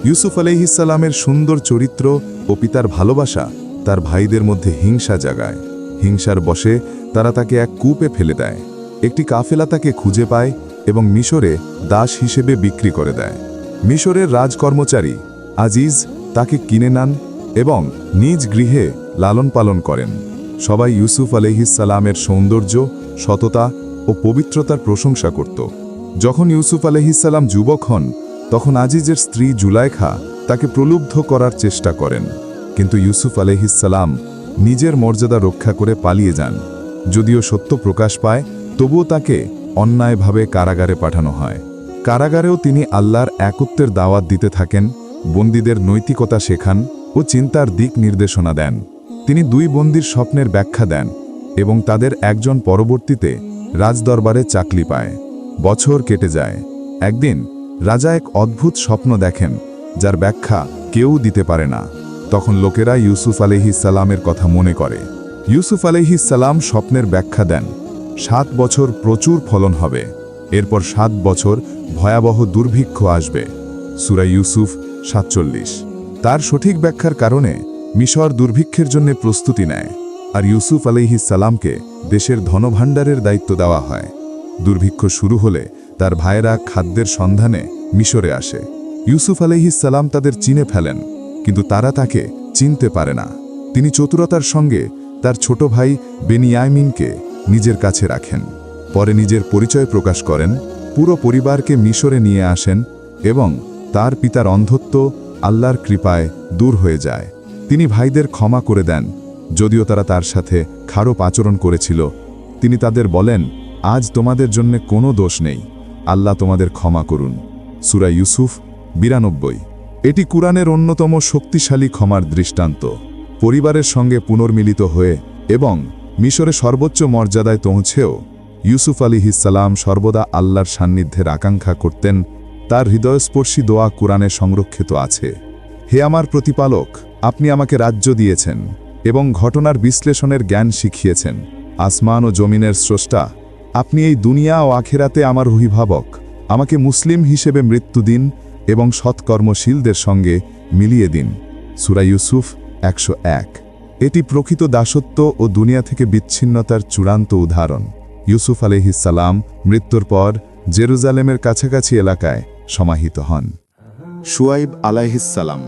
ইউসুফ আলাইহিসসালামের সুন্দর চরিত্র ও পিতার ভালোবাসা তার ভাইদের মধ্যে হিংসা জাগায়। হিংসার বশে তারা তাকে এক কূপে ফেলে দেয়। একটি কাফেলা তাকে খুঁজে পায় এবং মিশরে দাস হিসেবে বিক্রি করে দেয়। মিশরের রাজকর্মচারী আজিজ তাকে কিনে নেন এবং নিজ গৃহে লালন পালন করেন। সবাই ইউসুফ আলাইহিসসালামের সৌন্দর্য, সততা ও পবিত্রতার প্রশংসা করত। যখন ইউসুফ আলাইহিসসালাম যুবক হন, তখন আজিজের স্ত্রী জুলাইখা তাকে প্রলুব্ধ করার চেষ্টা করেন, কিন্তু ইউসুফ আলাইহিসসালাম নিজের মর্যাদা রক্ষা করে পালিয়ে যান। যদিও সত্য প্রকাশ পায়, তবুও তাকে অন্যায়ভাবে কারাগারে পাঠানো হয়। কারাগারেও তিনি আল্লাহর একত্বের দাওয়াত দিতে থাকেন, বন্দীদের নৈতিকতা শেখান ও চিন্তার দিক নির্দেশনা দেন। তিনি 2 বন্দীর স্বপ্নের ব্যাখ্যা দেন এবং তাদের একজন পরবর্তীতে রাজদরবারে চাকরি পায়। বছর কেটে যায়। একদিন রাজা এক অদ্ভুত স্বপ্ন দেখেন, যার ব্যাখ্যা কেউ দিতে পারে না। তখন লোকেরা ইউসুফ আলাইহিসসালামের কথা মনে করে। ইউসুফ আলাইহিসসালাম স্বপ্নের ব্যাখ্যা দেন, 7 বছর প্রচুর ফলন হবে, এরপর 7 বছর ভয়াবহ দুর্ভিক্ষ আসবে। সূরা ইউসুফ ৪৭। তার সঠিক ব্যাখ্যার কারণে মিশর দুর্ভিক্ষের জন্য প্রস্তুতি নেয়, আর ইউসুফ আলাইহিসসালামকে দেশের ধনভাণ্ডারের দায়িত্ব দেওয়া হয়। দুর্ভিক্ষ শুরু হলে তার ভাইয়েরা খাদ্যের সন্ধানে মিশরে আসে। ইউসুফ আলাইহিসসালাম তাদের চিনে ফেলেন, কিন্তু তারা তাকে চিনতে পারে না। তিনি চতুরতার সঙ্গে তার ছোট ভাই বেনিয়ামিনকে নিজের কাছে রাখেন। পরে নিজের পরিচয় প্রকাশ করেন, পুরো পরিবারকে মিশরে নিয়ে আসেন এবং তার পিতার অন্ধত্ব আল্লাহর কৃপায় দূর হয়ে যায়। তিনি ভাইদের ক্ষমা করে দেন, যদিও তারা তার সাথে খারাপ আচরণ করেছিল। তিনি তাদের বলেন, আজ তোমাদের জন্য কোনো দোষ নেই, আল্লাহ তোমাদের ক্ষমা করুন। সূরা ইউসুফ ৯২। এটি কুরআনের অন্যতম শক্তিশালী ক্ষমার দৃষ্টান্ত। পরিবারের সঙ্গে পুনর্মিলিত হয়ে এবং মিশরে সর্বোচ্চ মর্যাদায় পৌঁছেও ইউসুফ আলাইহিসসালাম সর্বদা আল্লাহর সান্নিধ্যের আকাঙ্ক্ষা করতেন। তার হৃদয়স্পর্শী দোয়া কুরআনে সংরক্ষিত আছে। হে আমার প্রতিপালক, আপনি আমাকে রাজ্য দিয়েছেন এবং ঘটনার বিশ্লেষণের জ্ঞান শিখিয়েছেন। আসমান ও জমিনের স্রষ্টা, আপনি এই দুনিয়া ও আখিরাতে আমার অভিভাবক। আমাকে মুসলিম হিসেবে মৃত্যু দিন এবং সৎকর্মশীলদের সঙ্গে মিলিয়ে দিন। সূরা ইউসুফ ১০১। এটি প্রকৃত দাসত্ব ও দুনিয়া থেকে বিচ্ছিন্নতার চূড়ান্ত উদাহরণ। ইউসুফ আলাইহিসসালাম মৃত্যুর পর জেরুজালেমের কাছাকাছি এলাকায় সমাহিত হন। শুয়াইব আলাইহিসসালাম।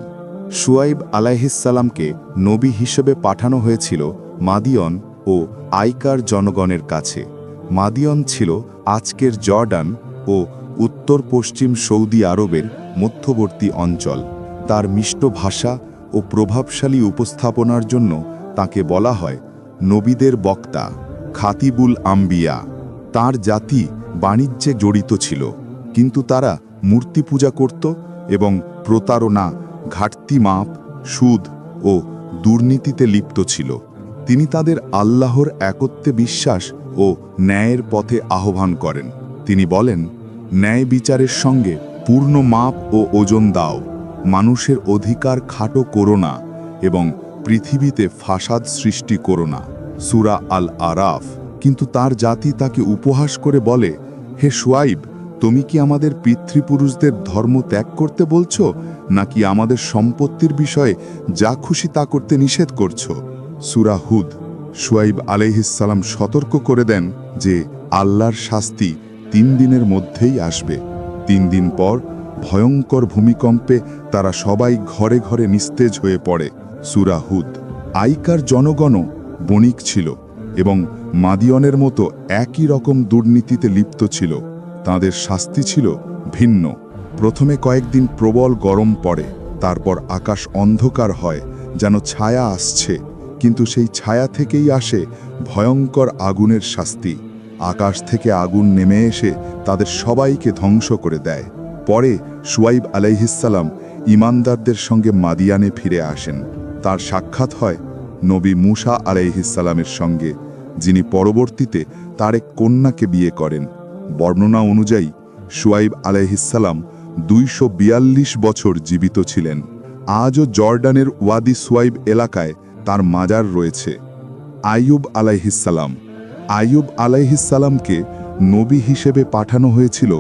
শুয়াইব আলাইহিসসালামকে নবী হিসেবে পাঠানো হয়েছিল মাদিয়ন ও আইকার জনগণের কাছে। মাদিয়ন ছিল আজকের জর্ডান ও উত্তর পশ্চিম সৌদি আরবের মধ্যবর্তী অঞ্চল। তার মিষ্ট ভাষা ও প্রভাবশালী উপস্থাপনার জন্য তাকে বলা হয় নবীদের বক্তা, খাতিবুল আম্বিয়া। তার জাতি বাণিজ্যে জড়িত ছিল, কিন্তু তারা মূর্তি পূজা করত এবং প্রতারণা, ঘাটতি মাপ, সুদ ও দুর্নীতিতে লিপ্ত ছিল। তিনি তাদের আল্লাহর একত্বে বিশ্বাস ও ন্যায়ের পথে আহ্বান করেন। তিনি বলেন, ন্যায় বিচারের সঙ্গে পূর্ণ মাপ ও ওজন দাও, মানুষের অধিকার খাটো করো না এবং পৃথিবীতে ফাসাদ সৃষ্টি করো না। সূরা আল আরাফ। কিন্তু তার জাতি তাকে উপহাস করে বলে, হে শুয়াইব, তুমি কি আমাদের পিতৃপুরুষদের ধর্ম ত্যাগ করতে বলছো, নাকি আমাদের সম্পত্তির বিষয়ে যা খুশি তা করতে নিষেধ করছো? সূরা হুদ। শুআইব আলাইহিসসালাম সতর্ক করে দেন যে আল্লাহর শাস্তি 3 দিনের মধ্যেই আসবে। 3 দিন পর ভয়ঙ্কর ভূমিকম্পে তারা সবাই ঘরে ঘরে নিস্তেজ হয়ে পড়ে। সূরা হুদ। আইকার জনগণও বণিক ছিল এবং মাদিয়নের মতো একই রকম দুর্নীতিতে লিপ্ত ছিল। তাদের শাস্তি ছিল ভিন্ন। প্রথমে কয়েকদিন প্রবল গরম পড়ে, তারপর আকাশ অন্ধকার হয়, যেন ছায়া আসছে, কিন্তু সেই ছায়া থেকেই আসে ভয়ঙ্কর আগুনের শাস্তি। আকাশ থেকে আগুন নেমে এসে তাদের সবাইকে ধ্বংস করে দেয়। পরে শুআইব আলাইহিসসালাম ঈমানদারদের সঙ্গে মাদিয়ানে ফিরে আসেন। তার সাক্ষাৎ হয় নবী মূসা আলাইহিসসালামের সঙ্গে, যিনি পরবর্তীতে তার এক কন্যাকে বিয়ে করেন। বর্ণনা অনুযায়ী শুআইব আলাইহিসসালাম 242 বছর জীবিত ছিলেন। আজও জর্ডানের ওয়াদি শুআইব এলাকায় তার মাজার রয়েছে। আইয়ুব আলাইহিসসালাম। আইয়ুব আলাইহিসসালামকে নবী হিসেবে পাঠানো হয়েছিল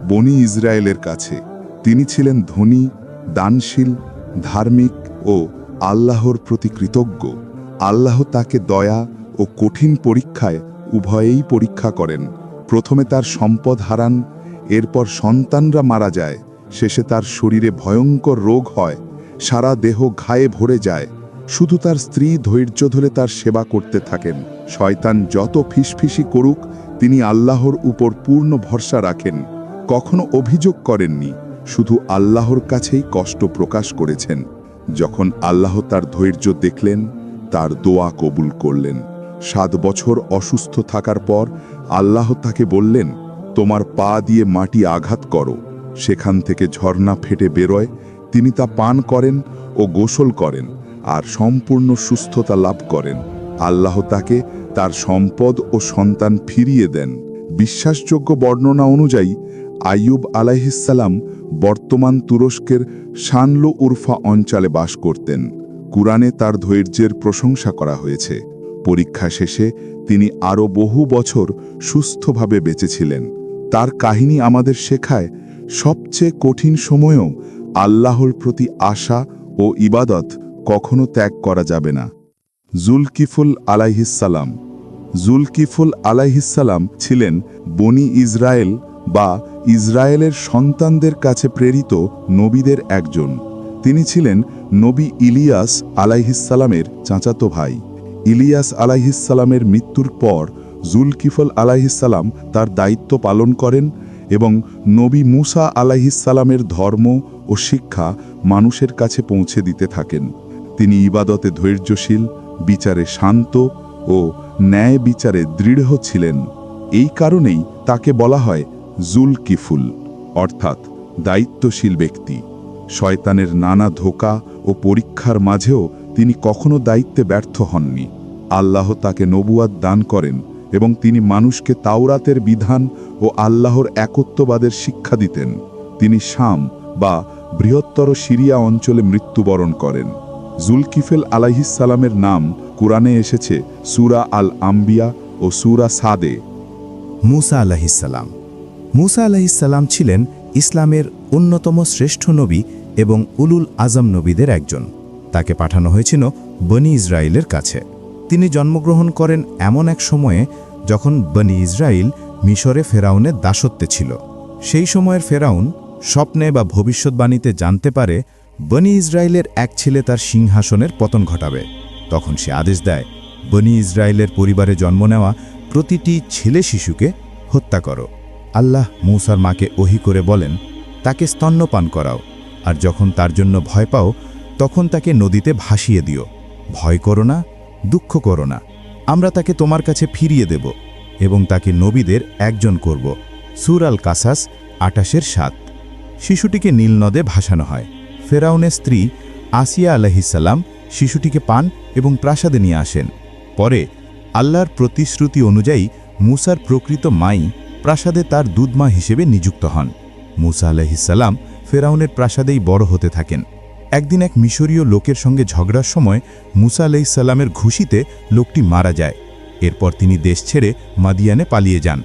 বনি ইসরায়েলের কাছে। তিনি ছিলেন ধনী, দানশীল, ধার্মিক ও আল্লাহর প্রতি কৃতজ্ঞ। আল্লাহ তাকে দয়া ও কঠিন পরীক্ষায় উভয়েই পরীক্ষা করেন। প্রথমে তার সম্পদ হারান, এরপর সন্তানরা মারা যায়, শেষে তার শরীরে ভয়ঙ্কর রোগ হয়, সারা দেহ ঘায়ে ভরে যায়। শুধু তার স্ত্রী ধৈর্য ধরে তার সেবা করতে থাকেন। শয়তান যত ফিসফিসি করুক, তিনি আল্লাহর উপর পূর্ণ ভরসা রাখেন। কখনো অভিযোগ করেননি, শুধু আল্লাহর কাছেই কষ্ট প্রকাশ করেছেন। যখন আল্লাহ তার ধৈর্য দেখলেন, তার দোয়া কবুল করলেন। 7 বছর অসুস্থ থাকার পর আল্লাহ তাকে বললেন, তোমার পা দিয়ে মাটি আঘাত করো। সেখান থেকে ঝর্ণা ফেটে বেরোয়। তিনি তা পান করেন ও গোসল করেন আর সম্পূর্ণ সুস্থতা লাভ করেন। আল্লাহ তাকে তার সম্পদ ও সন্তান ফিরিয়ে দেন। বিশ্বাসযোগ্য বর্ণনা অনুযায়ী আইয়ুব আলাইহিসসালাম বর্তমান তুরস্কের শানলো উরফা অঞ্চলে বাস করতেন। কুরআনে তার ধৈর্যের প্রশংসা করা হয়েছে। পরীক্ষা শেষে তিনি আরও বহু বছর সুস্থভাবে বেঁচেছিলেন। তার কাহিনী আমাদের শেখায়, সবচেয়ে কঠিন সময়েও আল্লাহর প্রতি আশা ও ইবাদত কখনো ত্যাগ করা যাবে না। জুলকিফুল আলাইহিসসালাম। জুলকিফুল আলাইহিসসালাম ছিলেন বনি ইসরায়েল বা ইসরায়েলের সন্তানদের কাছে প্রেরিত নবীদের একজন। তিনি ছিলেন নবী ইলিয়াস আলাইহিসসালামের চাচাতো ভাই। ইলিয়াস আলাইহিসসালামের মৃত্যুর পর জুলকিফল আলাইহিসসালাম তার দায়িত্ব পালন করেন এবং নবী মূসা আলাইহিসসালামের ধর্ম ও শিক্ষা মানুষের কাছে পৌঁছে দিতে থাকেন। তিনি ইবাদতে ধৈর্যশীল, বিচারে শান্ত ও ন্যায় বিচারে দৃঢ় ছিলেন। এই কারণেই তাকে বলা হয় জুলকিফুল, অর্থাৎ দায়িত্বশীল ব্যক্তি। শয়তানের নানা ধোঁকা ও পরীক্ষার মাঝেও তিনি কখনো দায়িত্বে ব্যর্থ হননি। আল্লাহ তাকে নবুয়াত দান করেন এবং তিনি মানুষকে তাওরাতের বিধান ও আল্লাহর একত্ববাদের শিক্ষা দিতেন। তিনি শাম বা বৃহত্তর সিরিয়া অঞ্চলে মৃত্যুবরণ করেন। জুলকিফেল আলাইহিসসালামের নাম কুরআনে এসেছে সূরা আল আম্বিয়া ও সূরা সাদে। মূসা আলাইহিসসালাম। মূসা আলাইহিসসালাম ছিলেন ইসলামের অন্যতম শ্রেষ্ঠ নবী এবং উলুল আজম নবীদের একজন। তাকে পাঠানো হয়েছিল বনি ইসরায়েলের কাছে। তিনি জন্মগ্রহণ করেন এমন এক সময়ে যখন বনি ইসরায়েল মিশরে ফেরাউনের দাসত্বে ছিল। সেই সময়ের ফেরাউন স্বপ্নে বা ভবিষ্যৎবাণীতে জানতে পারে বনি ইসরায়েলের এক ছেলে তার সিংহাসনের পতন ঘটাবে। তখন সে আদেশ দেয়, বনি ইসরায়েলের পরিবারে জন্ম নেওয়া প্রতিটি ছেলে শিশুকে হত্যা করো। আল্লাহ মূসার মাকে ওহী করে বলেন, তাকে স্তন্যপান করাও, আর যখন তার জন্য ভয় পাও তখন তাকে নদীতে ভাসিয়ে দিও। ভয় করো না, দুঃখ করো না, আমরা তাকে তোমার কাছে ফিরিয়ে দেব এবং তাকে নবীদের একজন করব। সূরা আল কাসাস 28-7। শিশুটিকে নীল নদে ভাসানো হয়। ফেরাউনের স্ত্রী আসিয়া আলাইহিসসালাম শিশুটিকে পান এবং প্রাসাদে নিয়ে আসেন। পরে আল্লাহর প্রতিশ্রুতি অনুযায়ী মূসার প্রকৃত মাই প্রাসাদে তার দুধমা হিসেবে নিযুক্ত হন। মূসা আলাইহিসসালাম ফেরাউনের প্রাসাদেই বড় হতে থাকেন। একদিন এক মিশরীয় লোকের সঙ্গে ঝগড়ার সময় মূসা আলাইহিসসালামের ঘুষিতে লোকটি মারা যায়। এরপর তিনি দেশ ছেড়ে মাদিয়ানে পালিয়ে যান।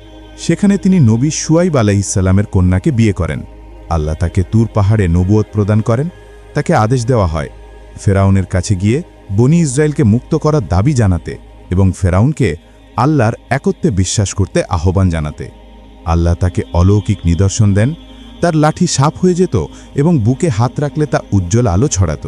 সেখানে তিনি নবী শুয়াইব আলাইহিসসালামের কন্যাকে বিয়ে করেন। আল্লাহ তাকে তুর পাহাড়ে নবুয়ত প্রদান করেন। তাকে আদেশ দেওয়া হয় ফেরাউনের কাছে গিয়ে বনি ইসরায়েলকে মুক্ত করার দাবি জানাতে এবং ফেরাউনকে আল্লাহর একত্বে বিশ্বাস করতে আহ্বান জানাতে। আল্লাহ তাকে অলৌকিক নিদর্শন দেন। তার লাঠি সাপ হয়ে যেত এবং বুকে হাত রাখলে তা উজ্জ্বল আলো ছড়াত।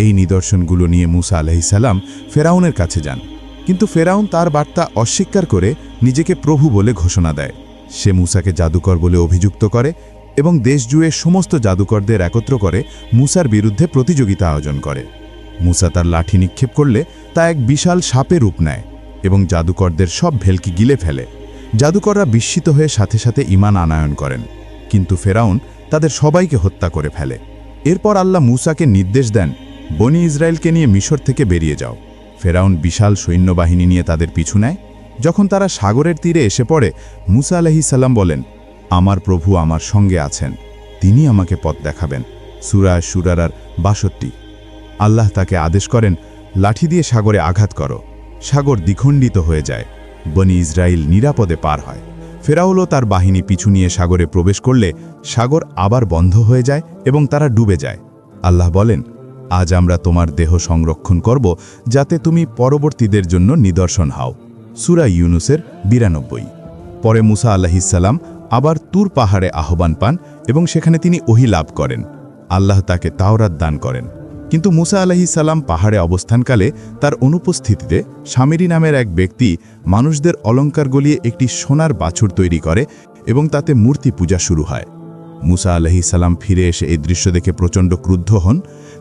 এই নিদর্শনগুলো নিয়ে মুসা আলাইহিসসালাম ফেরাউনের কাছে যান, কিন্তু ফেরাউন তার বার্তা অস্বীকার করে নিজেকে প্রভু বলে ঘোষণা দেয়। সে মুসাকে জাদুকর বলে অভিযুক্ত করে এবং দেশ জুড়ে সমস্ত জাদুকরদের একত্র করে মুসার বিরুদ্ধে প্রতিযোগিতা আয়োজন করে। মুসা তার লাঠি নিক্ষেপ করলে তা এক বিশাল সাপে রূপ নেয় এবং জাদুকরদের সব ভেলকি গিলে ফেলে। জাদুকররা বিস্মিত হয়ে সাথে সাথে ঈমান আনয়ন করেন, কিন্তু ফেরাউন তাদের সবাইকে হত্যা করে ফেলে। এরপর আল্লাহ মুসাকে নির্দেশ দেন, বনি ইসরায়েলকে নিয়ে মিশর থেকে বেরিয়ে যাও। ফেরাউন বিশাল সৈন্যবাহিনী নিয়ে তাদের পিছু নেয়। যখন তারা সাগরের তীরে এসে পড়ে, মুসা আলাইহিসসালাম বলেন, আমার প্রভু আমার সঙ্গে আছেন, তিনি আমাকে পথ দেখাবেন। সূরা শুরার ৬২। আল্লাহ তাকে আদেশ করেন, লাঠি দিয়ে সাগরে আঘাত করো। সাগর দ্বিখণ্ডিত হয়ে যায়। বনি ইসরায়েল নিরাপদে পার হয়। ফেরাউনও তার বাহিনী পিছু নিয়ে সাগরে প্রবেশ করলে সাগর আবার বন্ধ হয়ে যায় এবং তারা ডুবে যায়। আল্লাহ বলেন, আজ আমরা তোমার দেহ সংরক্ষণ করব যাতে তুমি পরবর্তীদের জন্য নিদর্শন হও। সূরা ইউনুসের ৯২। পরে মুসা আলাইহিসসালাম আবার তুর পাহাড়ে আহ্বান পান এবং সেখানে তিনি ওহী লাভ করেন। আল্লাহ তাকে তাওরাত দান করেন। কিন্তু মুসা আলাইহিসসালাম পাহাড়ে অবস্থানকালে তার অনুপস্থিতিতে শামিরি নামের এক ব্যক্তি মানুষদের অলঙ্কার গলিয়ে একটি সোনার বাছুর তৈরি করে এবং তাতে মূর্তি পূজা শুরু হয়। মুসা আলাইহিসসালাম ফিরে এসে এই দৃশ্য দেখে প্রচণ্ড ক্রুদ্ধ হন।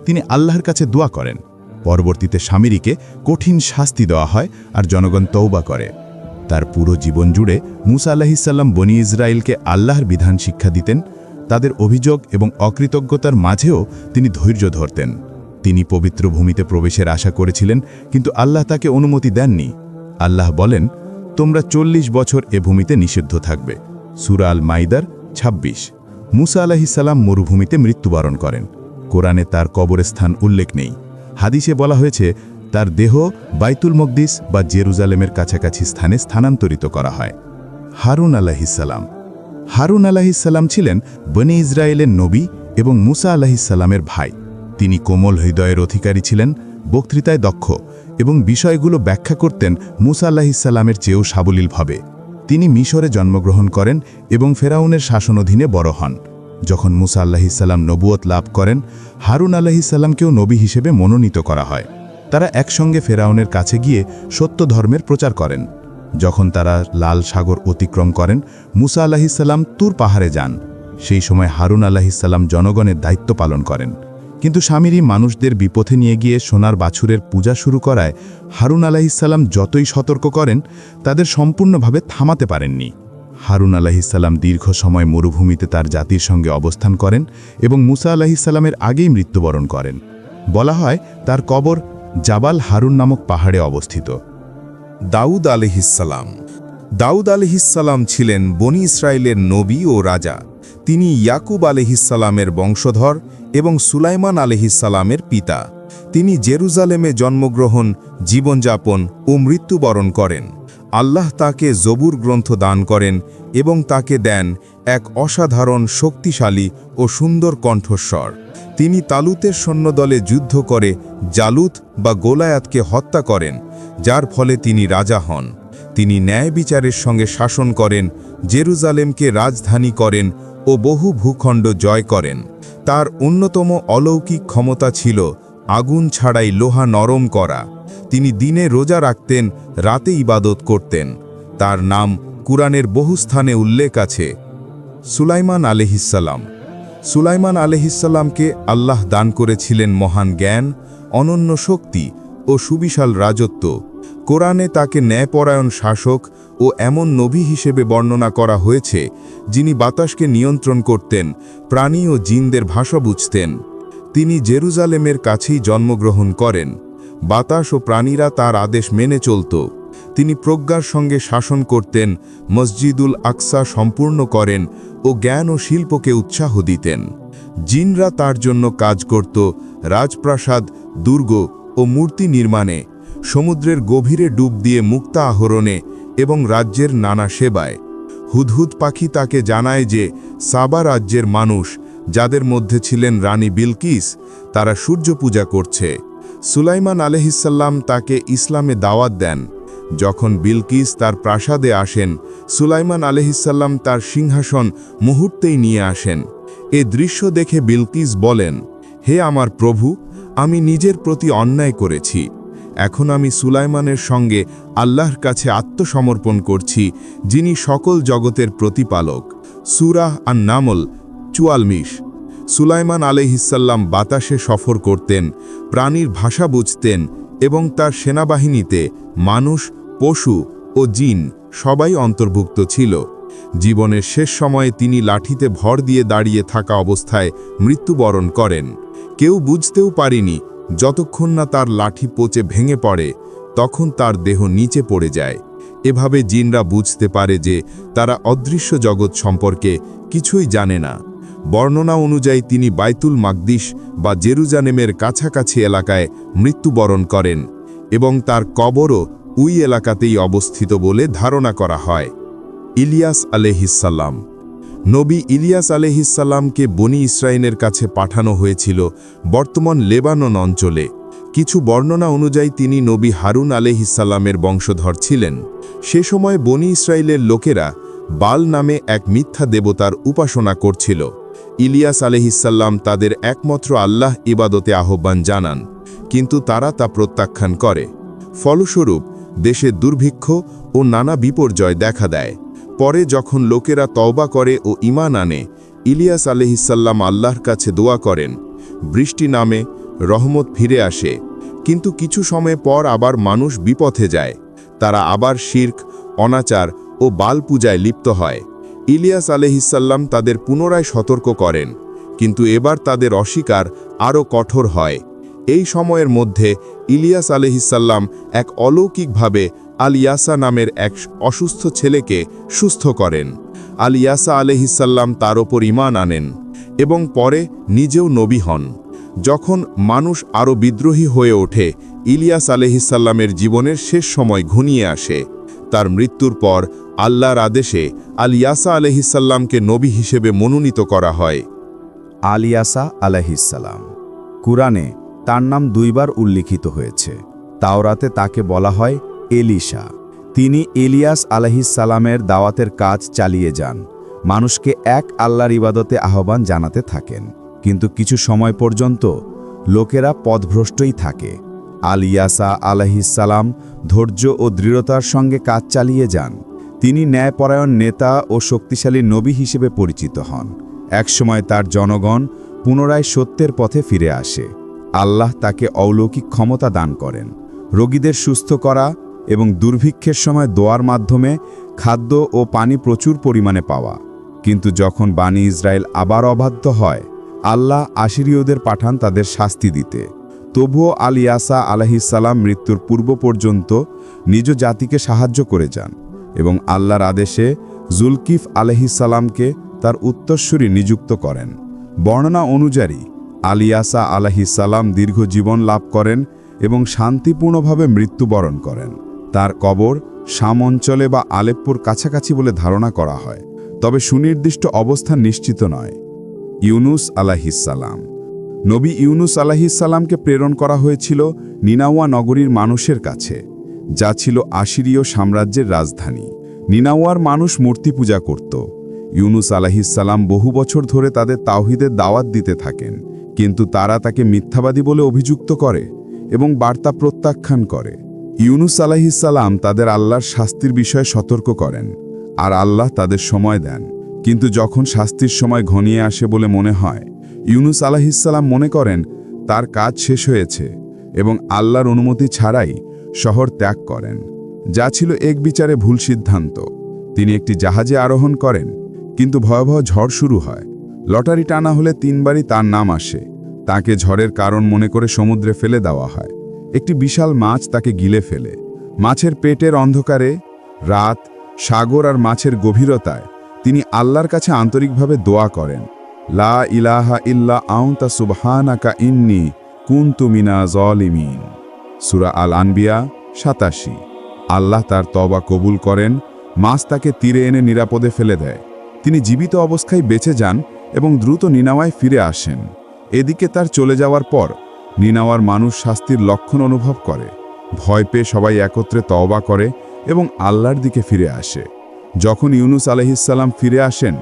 তিনি আল্লাহর কাছে দোয়া করেন। পরবর্তীতে শামিরিকে কঠিন শাস্তি দেওয়া হয় আর জনগণ তওবা করে। তার পুরো জীবন জুড়ে মুসা আলাইহিসসালাম বনি ইসরায়েলকে আল্লাহর বিধান শিক্ষা দিতেন। তাদের অভিযোগ এবং অকৃতজ্ঞতার মাঝেও তিনি ধৈর্য ধরতেন। তিনি পবিত্র ভূমিতে প্রবেশের আশা করেছিলেন, কিন্তু আল্লাহ তাকে অনুমতি দেননি। আল্লাহ বলেন, তোমরা ৪০ বছর এ ভূমিতে নিষিদ্ধ থাকবে। সূরা আল মাইদার ২৬। মুসা আলাইহিসসালাম মরুভূমিতে মৃত্যুবরণ করেন। কোরআনে তার কবরস্থান উল্লেখ নেই। হাদিসে বলা হয়েছে তার দেহ বাইতুল মকদিস বা জেরুজালেমের কাছাকাছি স্থানে স্থানান্তরিত করা হয়। হারুন আলাইহিসসালাম। হারুন আলাইহিসসালাম ছিলেন বনি ইসরায়েলের নবী এবং মুসা আলাইহিসসালামের ভাই। তিনি কোমল হৃদয়ের অধিকারী ছিলেন, বক্তৃতায় দক্ষ এবং বিষয়গুলো ব্যাখ্যা করতেন মুসা আলাইহিসসালামের চেয়েও সাবলীলভাবে। তিনি মিশরে জন্মগ্রহণ করেন এবং ফেরাউনের শাসনাধীনে বড় হন। যখন মুসা আলাইহিসসালাম নবুয়ত লাভ করেন, হারুন আলাইহিসসালামকেও নবী হিসেবে মনোনীত করা হয়। তারা একসঙ্গে ফেরাউনের কাছে গিয়ে সত্য ধর্মের প্রচার করেন। যখন তারা লাল সাগর অতিক্রম করেন, মুসা আলাইহিসসালাম তুর পাহাড়ে যান। সেই সময় হারুন আলাইহিসসালাম জনগণের দায়িত্ব পালন করেন। কিন্তু শামিরি মানুষদের বিপথে নিয়ে গিয়ে সোনার বাছুরের পূজা শুরু করায় হারুন আলাইহিসসালাম যতই সতর্ক করেন, তাদের সম্পূর্ণভাবে থামাতে পারেননি। হারুন আলাইহিসসালাম দীর্ঘ সময় মরুভূমিতে তার জাতির সঙ্গে অবস্থান করেন এবং মুসা আলাইহিসসালামের আগেই মৃত্যুবরণ করেন। বলা হয় তার কবর জাবাল হারুন নামক পাহাড়ে অবস্থিত। দাউদ আলাইহিসসালাম। দাউদ আলাইহিসসালাম ছিলেন বনি ইসরায়েলের নবী ও রাজা। তিনি ইয়াকুব আলাইহিসসালামের বংশধর এবং সুলাইমান আলাইহিসসালামের পিতা। তিনি জেরুজালেমে জন্মগ্রহণ, জীবনযাপন ও মৃত্যুবরণ করেন। আল্লাহ তাকে জবুর গ্রন্থ দান করেন এবং তাকে দেন এক অসাধারণ শক্তিশালী ও সুন্দর কণ্ঠস্বর। তিনি তালুতের সৈন্যদলে যুদ্ধ করে জালুত বা গোলায়াতকে হত্যা করেন, যার ফলে তিনি রাজা হন। তিনি ন্যায় বিচারের সঙ্গে শাসন করেন, জেরুজালেমকে রাজধানী করেন ও বহু ভূখণ্ড জয় করেন। তার অন্যতম অলৌকিক ক্ষমতা ছিল আগুন ছাড়াই লোহা নরম করা। তিনি দিনে রোজা রাখতেন, রাতে ইবাদত করতেন। তার নাম কুরআনের বহু স্থানে উল্লেখ আছে। সুলাইমান আলাইহিসসালাম। সুলাইমান আলাইহিসসালামকে আল্লাহ দান করেছিলেন মহান জ্ঞান, অনন্য শক্তি ও সুবিশাল রাজত্ব। কোরআনে তাকে ন্যায়পরায়ণ শাসক ও এমন নবী হিসেবে বর্ণনা করা হয়েছে যিনি বাতাসকে নিয়ন্ত্রণ করতেন, প্রাণী ও জিনদের ভাষা বুঝতেন। তিনি জেরুজালেমের কাছেই জন্মগ্রহণ করেন। বাতাস ও প্রাণীরা তার আদেশ মেনে চলত। তিনি প্রজ্ঞার সঙ্গে শাসন করতেন, মসজিদুল আকসা সম্পূর্ণ করেন ও জ্ঞান ও শিল্পকে উৎসাহ দিতেন। জিনরা তার জন্য কাজ করত, রাজপ্রাসাদ, দুর্গ ও মূর্তি নির্মাণে, সমুদ্রের গভীরে ডুব দিয়ে মুক্তা আহরণে এবং রাজ্যের নানা সেবায়। হুদহুদ পাখি তাকে জানায় যে সাবা রাজ্যের মানুষ, যাদের মধ্যে ছিলেন রানী বিলকিস, তারা সূর্য পূজা করছে। সুলাইমান আলাইহিসসালাম তাকে ইসলামে দাওয়াত দেন। যখন বিলকিস তার প্রাসাদে আসেন, সুলাইমান আলাইহিসসালাম তার সিংহাসন মুহূর্তেই নিয়ে আসেন। এ দৃশ্য দেখে বিলকিস বলেন, হে আমার প্রভু, আমি নিজের প্রতি অন্যায় করেছি। এখন আমি সুলাইমানের সঙ্গে আল্লাহর কাছে আত্মসমর্পণ করছি, যিনি সকল জগতের প্রতিপালক। সূরা আন-নামল ৪৪। সুলাইমান আলাইহিসসালাম বাতাসে সফর করতেন, প্রাণীর ভাষা বুঝতেন এবং তার সেনাবাহিনীতে মানুষ, পশু ও জিন সবাই অন্তর্ভুক্ত ছিল। জীবনের শেষ সময়ে তিনি লাঠিতে ভর দিয়ে দাঁড়িয়ে থাকা অবস্থায় মৃত্যুবরণ করেন। কেউ বুঝতেও পারেনি, যতক্ষণ না তার লাঠি পচে ভেঙে পড়ে, তখন তার দেহ নিচে পড়ে যায়। এভাবে জিনরা বুঝতে পারে যে তারা অদৃশ্য জগৎ সম্পর্কে কিছুই জানে না। বর্ণনা অনুযায়ী তিনি বাইতুল মাকদিস বা জেরুজালেমের কাছাকাছি এলাকায় মৃত্যুবরণ করেন এবং তার কবরও ওই এলাকাতেই অবস্থিত বলে ধারণা করা হয়। ইলিয়াস আলাইহিসসালাম। নবী ইলিয়াস আলাইহিসসালামকে বনি ইসরাইলের কাছে পাঠানো হয়েছিল বর্তমান লেবানন অঞ্চলে। কিছু বর্ণনা অনুযায়ী তিনি নবী হারুন আলাইহিসসালামের বংশধর ছিলেন। সে সময় বনি ইসরাইলের লোকেরা বাল নামে এক মিথ্যা দেবতার উপাসনা করছিল। ইলিয়াস আলাইহিসসালাম তাদের একমাত্র আল্লাহ ইবাদতে আহ্বান জানান, কিন্তু তারা তা প্রত্যাখ্যান করে। ফলস্বরূপ দেশে দুর্ভিক্ষ ও নানা বিপর্যয় দেখা দেয়। পরে যখন লোকেরা তওবা করে ও ঈমান আনে, ইলিয়াস আলাইহিসসালাম আল্লাহর কাছে দোয়া করেন, বৃষ্টি নামে, রহমত ফিরে আসে। কিন্তু কিছু সময় পর আবার মানুষ বিপথে যায়। তারা আবার শিরক, অনাচার ও বাল পূজায় লিপ্ত হয়। ইলিয়াস আলাইহিসসালাম তাদের পুনরায় সতর্ক করেন, কিন্তু এবার তাদের অস্বীকার আরও কঠোর হয়। এই সময়ের মধ্যে ইলিয়াস আলাইহিসসালাম এক অলৌকিকভাবে আল ইয়াসা নামের এক অসুস্থ ছেলেকে সুস্থ করেন। আল ইয়াসা আলাইহিসসালাম তার ওপর ঈমান আনেন এবং পরে নিজেও নবী হন। যখন মানুষ আরও বিদ্রোহী হয়ে ওঠে, ইলিয়াস আলাইহিসসালামের জীবনের শেষ সময় ঘনিয়ে আসে। তার মৃত্যুর পর আল্লাহর আদেশে আল ইয়াসা আলাইহিসসালামকে নবী হিসেবে মনোনীত করা হয়। আল ইয়াসা আলাইহিসসালাম। কুরআনে তার নাম ২ বার উল্লিখিত হয়েছে। তাওরাতে তাকে বলা হয় এলিশা। তিনি ইলিয়াস আলাইহিসসালামের দাওয়াতের কাজ চালিয়ে যান, মানুষকে এক আল্লাহর ইবাদতে আহ্বান জানাতে থাকেন। কিন্তু কিছু সময় পর্যন্ত লোকেরা পথভ্রষ্টই থাকে। আল ইয়াসা আলাইহিসসালাম ধৈর্য ও দৃঢ়তার সঙ্গে কাজ চালিয়ে যান। তিনি ন্যায়পরায়ণ নেতা ও শক্তিশালী নবী হিসেবে পরিচিত হন। একসময় তার জনগণ পুনরায় সত্যের পথে ফিরে আসে। আল্লাহ তাকে অলৌকিক ক্ষমতা দান করেন, রোগীদের সুস্থ করা এবং দুর্ভিক্ষের সময় দোয়ার মাধ্যমে খাদ্য ও পানি প্রচুর পরিমাণে পাওয়া। কিন্তু যখন বানি ইসরায়েল আবার অবাধ্য হয়, আল্লাহ আশিরীয়দের পাঠান তাদের শাস্তি দিতে। তবুও আল ইয়াসা আলাইহিসসালাম মৃত্যুর পূর্ব পর্যন্ত নিজ জাতিকে সাহায্য করে যান এবং আল্লাহর আদেশে জুলকিফ আলাইহিসসালামকে তার উত্তরসূরি নিযুক্ত করেন। বর্ণনা অনুযায়ী আল ইয়াসা আলাইহিসসালাম দীর্ঘ জীবন লাভ করেন এবং শান্তিপূর্ণভাবে মৃত্যুবরণ করেন। তার কবর শাম অঞ্চলে বা আলেপ্পোর কাছাকাছি বলে ধারণা করা হয়, তবে সুনির্দিষ্ট অবস্থান নিশ্চিত নয়। ইউনুস আলাইহিসসালাম। নবী ইউনুস আলাইহিসসালামকে প্রেরণ করা হয়েছিল নিনাওয়া নগরীর মানুষের কাছে, যা ছিল আশিরীয় সাম্রাজ্যের রাজধানী। নিনাওয়ার মানুষ মূর্তি পূজা করত। ইউনুস আলাইহিসসালাম বহু বছর ধরে তাদের তাওহীদের দাওয়াত দিতে থাকেন, কিন্তু তারা তাকে মিথ্যাবাদী বলে অভিযুক্ত করে এবং বার্তা প্রত্যাখ্যান করে। ইউনুস আলাইহিসসালাম তাদের আল্লাহর শাস্তির বিষয়ে সতর্ক করেন, আর আল্লাহ তাদের সময় দেন। কিন্তু যখন শাস্তির সময় ঘনিয়ে আসে বলে মনে হয়, ইউনুস আলাইহিসসালাম মনে করেন তার কাজ শেষ হয়েছে এবং আল্লাহর অনুমতি ছাড়াই শহর ত্যাগ করেন, যা ছিল এক বিচারে ভুল সিদ্ধান্ত। তিনি একটি জাহাজে আরোহণ করেন, কিন্তু ভয়াবহ ঝড় শুরু হয়। লটারি টানা হলে ৩ বারই তার নাম আসে। তাকে ঝড়ের কারণ মনে করে সমুদ্রে ফেলে দেওয়া হয়। একটি বিশাল মাছ তাকে গিলে ফেলে। মাছের পেটের অন্ধকারে, রাত, সাগর আর মাছের গভীরতায় তিনি আল্লাহর কাছে আন্তরিকভাবে দোয়া করেন, লা ইলাহা ইল্লা আনতা সুবহানাকা ইন্নী কুনতু মিনাজ জালিমিন। সূরা আল আনবিয়া ৮৭। আল্লাহ তার তওবা কবুল করেন মাছ তাকে তীরে এনে নিরাপদে ফেলে দেয়। তিনি জীবিত অবস্থায় বেঁচে যান এবং দ্রুত নিনাওয়ায় ফিরে আসেন। এদিকে তার চলে যাওয়ার পর নিনাওয়ার মানুষ শাস্তির লক্ষণ অনুভব করে। ভয় পেয়ে সবাই একত্রে তওবা করে এবং আল্লাহর দিকে ফিরে আসে। যখন ইউনুস আলাইহিসসালাম ফিরে আসেন,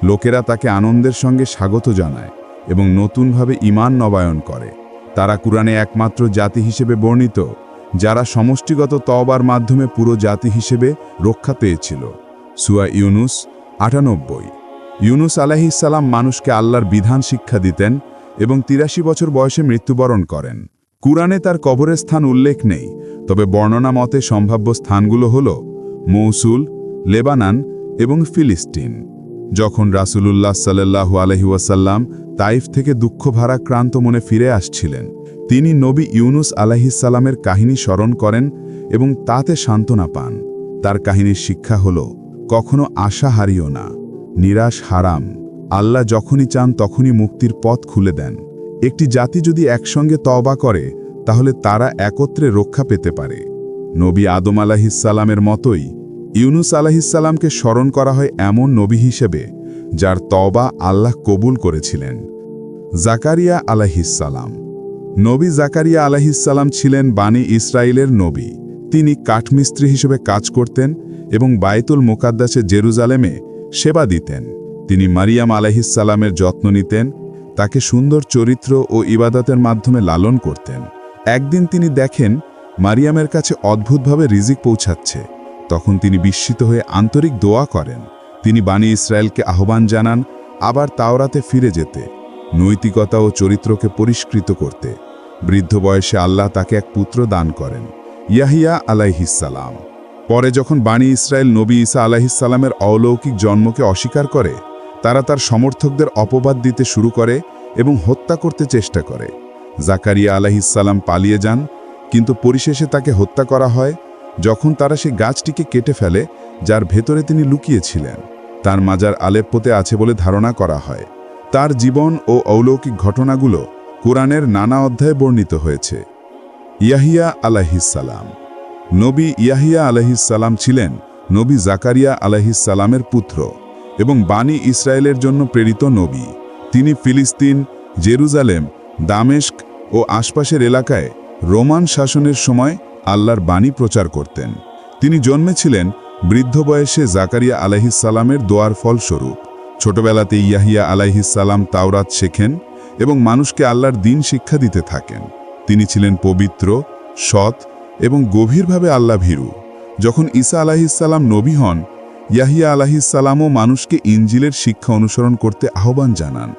লোকেরা তাকে আনন্দের সঙ্গে স্বাগত জানায় এবং নতুনভাবে ঈমান নবায়ন করে। তারা কুরআনে একমাত্র জাতি হিসেবে বর্ণিত যারা সমষ্টিগত তওবার মাধ্যমে পুরো জাতি হিসেবে রক্ষা পেয়েছিল। সূরা ইউনুস ৯৮। ইউনুস আলাইহিসসালাম মানুষকে আল্লাহর বিধান শিক্ষা দিতেন এবং ৮৩ বছর বয়সে মৃত্যুবরণ করেন। কুরআনে তার কবরের স্থান উল্লেখ নেই, তবে বর্ণনা মতে সম্ভাব্য স্থানগুলো হল মৌসুল, লেবানন এবং ফিলিস্তিন। যখন রাসূলুল্লাহ সাল্লাল্লাহু আলাইহি ওয়াসাল্লাম তাইফ থেকে দুঃখভারাক্রান্ত মনে ফিরে আসছিলেন, তিনি নবী ইউনুস আলাইহিসসালামের কাহিনী স্মরণ করেন এবং তাতে সান্ত্বনা পান। তার কাহিনীর শিক্ষা হল, কখনো আশা হারিও না, নিরাশ হারাম। আল্লাহ যখনই চান তখনই মুক্তির পথ খুলে দেন। একটি জাতি যদি একসঙ্গে তওবা করে তাহলে তারা একত্রে রক্ষা পেতে পারে। নবী আদম আলাইহিসসালামের মতোই ইউনুস আলাইহিসসালামকে স্মরণ করা হয় এমন নবী হিসেবে যার তওবা আল্লাহ কবুল করেছিলেন। জাকারিয়া আলাইহিসসালাম। নবী জাকারিয়া আলাইহিসসালাম ছিলেন বানি ইসরায়েলের নবী। তিনি কাঠমিস্ত্রি হিসেবে কাজ করতেন এবং বাইতুল মুকাদ্দাসে জেরুজালেমে সেবা দিতেন। তিনি মারিয়াম আলাইহিসসালামের যত্ন নিতেন, তাকে সুন্দর চরিত্র ও ইবাদতের মাধ্যমে লালন করতেন। একদিন তিনি দেখেন মারিয়ামের কাছে অদ্ভুতভাবে রিজিক পৌঁছাচ্ছে। তখন তিনি বিস্মিত হয়ে আন্তরিক দোয়া করেন। তিনি বানি ইসরায়েলকে আহ্বান জানান আবার তাওরাতে ফিরে যেতে, নৈতিকতা ও চরিত্রকে পরিষ্কৃত করতে। বৃদ্ধ বয়সে আল্লাহ তাকে এক পুত্র দান করেন, ইয়াহিয়া আলাইহিসসালাম। পরে যখন বানি ইসরায়েল নবী ঈসা আলাইহিসসালামের অলৌকিক জন্মকে অস্বীকার করে, তারা তার সমর্থকদের অপবাদ দিতে শুরু করে এবং হত্যা করতে চেষ্টা করে। জাকারিয়া আলাইহিসসালাম পালিয়ে যান, কিন্তু পরিশেষে তাকে হত্যা করা হয় যখন তারা সেই গাছটিকে কেটে ফেলে যার ভেতরে তিনি লুকিয়েছিলেন। তার মাজার আলেপ্পোতে আছে বলে ধারণা করা হয়। তার জীবন ও অলৌকিক ঘটনাগুলো কুরআনের নানা অধ্যায়ে বর্ণিত হয়েছে। ইয়াহিয়া আলাইহিসসালাম। নবী ইয়াহিয়া আলাইহিসসালাম ছিলেন নবী জাকারিয়া আলাইহিসসালামের পুত্র এবং বানি ইসরায়েলের জন্য প্রেরিত নবী। তিনি ফিলিস্তিন, জেরুজালেম, দামেস্ক ও আশপাশের এলাকায় রোমান শাসনের সময় আল্লাহর বাণী প্রচার করতেন। তিনি জন্মেছিলেন বৃদ্ধ বয়সে জাকারিয়া আলাইহিসসালামের দোয়ার ফলস্বরূপ। ছোটবেলাতে ইয়াহিয়া আলাইহিসসালাম তাওরাত শেখেন এবং মানুষকে আল্লাহর দ্বীন শিক্ষা দিতে থাকেন। তিনি ছিলেন পবিত্র, সৎ এবং গভীরভাবে আল্লাহ ভীরু। যখন ঈসা আলাইহিসসালাম নবী হন, ইয়াহিয়া আলাইহিসসালামও মানুষকে ইনজিলের শিক্ষা অনুসরণ করতে আহ্বান জানান।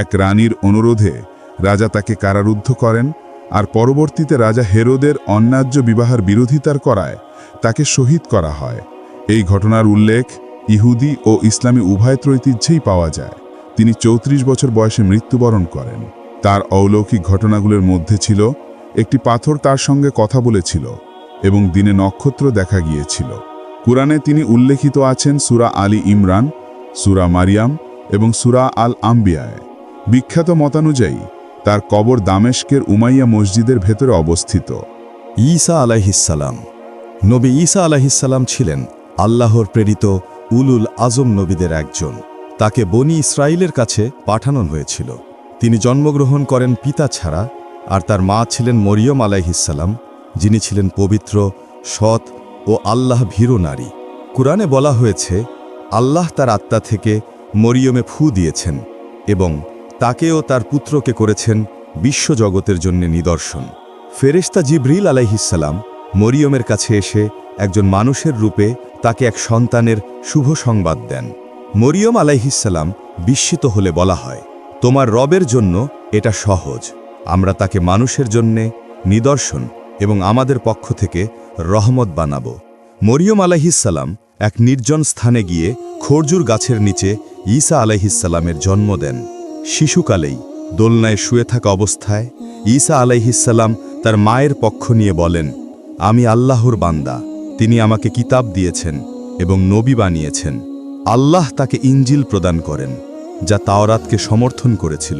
এক রানীর অনুরোধে রাজা তাকে কারারুদ্ধ করেন, আর পরবর্তীতে রাজা হেরোদের অন্যায্য বিবাহের বিরোধিতার করায় তাকে শহীদ করা হয়। এই ঘটনার উল্লেখ ইহুদি ও ইসলামী উভয় ঐতিহ্যেই পাওয়া যায়। তিনি 34 বছর বয়সে মৃত্যুবরণ করেন। তার অলৌকিক ঘটনাগুলোর মধ্যে ছিল একটি পাথর তার সঙ্গে কথা বলেছিল এবং দিনে নক্ষত্র দেখা গিয়েছিল। কুরআনে তিনি উল্লেখিত আছেন সূরা আলী ইমরান, সূরা মারিয়াম এবং সূরা আল আম্বিয়ায়। বিখ্যাত মতানুযায়ী তার কবর দামেস্কের উমাইয়া মসজিদের ভেতরে অবস্থিত। ঈসা আলাইহিসসালাম। নবী ঈসা আলাইহিসসালাম ছিলেন আল্লাহর প্রেরিত উলুল আজম নবীদের একজন। তাকে বনি ইসরায়েলের কাছে পাঠানো হয়েছিল। তিনি জন্মগ্রহণ করেন পিতা ছাড়া, আর তার মা ছিলেন মরিয়ম আলাইহিসসালাম, যিনি ছিলেন পবিত্র, সৎ ও আল্লাহ ভীরু নারী। কুরআনে বলা হয়েছে, আল্লাহ তার আত্মা থেকে মরিয়মে ফু দিয়েছেন এবং তাকে ও তার পুত্রকে করেছেন বিশ্বজগতের জন্য নিদর্শন। ফেরেশতা জিবরিল আলাইহিসসালাম মরিয়মের কাছে এসে একজন মানুষের রূপে তাকে এক সন্তানের শুভ সংবাদ দেন। মরিয়ম আলাইহিসসালাম বিস্মিত হলে বলা হয়, তোমার রবের জন্য এটা সহজ, আমরা তাকে মানুষের জন্যে নিদর্শন এবং আমাদের পক্ষ থেকে রহমত বানাব। মরিয়ম আলাইহিসসালাম এক নির্জন স্থানে গিয়ে খরজুর গাছের নিচে ঈসা আলাইহিসসালামের জন্ম দেন। শিশুকালেই দোলনায় শুয়ে থাকা অবস্থায় ঈসা আলাইহিসসালাম তার মায়ের পক্ষ নিয়ে বলেন, আমি আল্লাহর বান্দা, তিনি আমাকে কিতাব দিয়েছেন এবং নবী বানিয়েছেন। আল্লাহ তাকে ইনজিল প্রদান করেন, যা তাওরাতকে সমর্থন করেছিল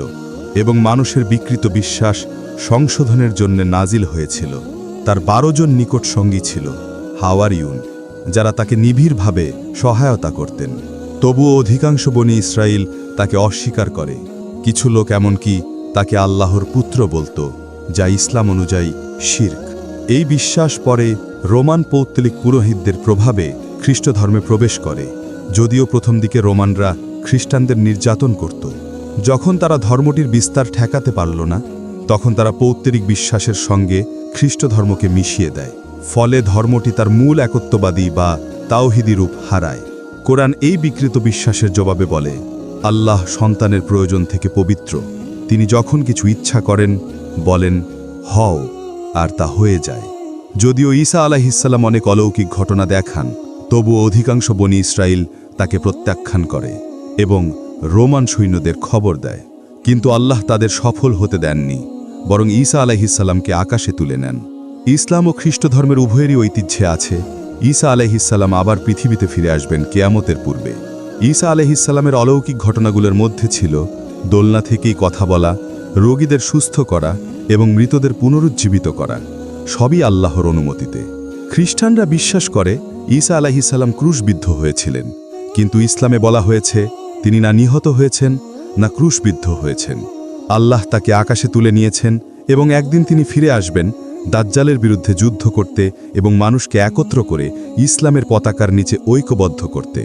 এবং মানুষের বিকৃত বিশ্বাস সংশোধনের জন্য নাজিল হয়েছিল। তার 12 জন নিকট সঙ্গী ছিল, হাওয়ারিউন, যারা তাকে নিবিড়ভাবে সহায়তা করতেন। তবুও অধিকাংশ বনি ইসরায়েল তাকে অস্বীকার করে। কিছু লোক এমনকি তাকে আল্লাহর পুত্র বলতো, যা ইসলাম অনুযায়ী শিরক। এই বিশ্বাস পরে রোমান পৌত্তলিক পুরোহিতদের প্রভাবে খ্রিস্ট ধর্মে প্রবেশ করে। যদিও প্রথম দিকে রোমানরা খ্রিস্টানদের নির্যাতন করত, যখন তারা ধর্মটির বিস্তার ঠেকাতে পারল না, তখন তারা পৌত্তলিক বিশ্বাসের সঙ্গে খ্রিস্ট ধর্মকে মিশিয়ে দেয়। ফলে ধর্মটি তার মূল একত্ববাদী বা তাওহিদি রূপ হারায়। কোরআন এই বিকৃত বিশ্বাসের জবাবে বলে, আল্লাহ সন্তানের প্রয়োজন থেকে পবিত্র। তিনি যখন কিছু ইচ্ছা করেন, বলেন হও, আর তা হয়ে যায়। যদিও ঈসা আলাইহিসসালাম অনেক অলৌকিক ঘটনা দেখান, তবুও অধিকাংশ বনি ইসরায়েল তাকে প্রত্যাখ্যান করে এবং রোমান সৈন্যদের খবর দেয়। কিন্তু আল্লাহ তাদের সফল হতে দেননি, বরং ঈসা আলাইহিসসালামকে আকাশে তুলে নেন। ইসলাম ও খ্রিস্ট ধর্মের উভয়েরই ঐতিহ্যে আছে ঈসা আলাইহিসসালাম আবার পৃথিবীতে ফিরে আসবেন কিয়ামতের পূর্বে। ঈসা আলাইহিসসালামের অলৌকিক ঘটনাগুলোর মধ্যে ছিল দোলনা থেকেই কথা বলা, রোগীদের সুস্থ করা এবং মৃতদের পুনরুজ্জীবিত করা, সবই আল্লাহর অনুমতিতে। খ্রিস্টানরা বিশ্বাস করে ঈসা আলাইহিসসালাম ক্রুশবিদ্ধ হয়েছিলেন, কিন্তু ইসলামে বলা হয়েছে তিনি না নিহত হয়েছেন না ক্রুশবিদ্ধ হয়েছেন। আল্লাহ তাকে আকাশে তুলে নিয়েছেন এবং একদিন তিনি ফিরে আসবেন দাজ্জালের বিরুদ্ধে যুদ্ধ করতে এবং মানুষকে একত্র করে ইসলামের পতাকার নিচে ঐক্যবদ্ধ করতে।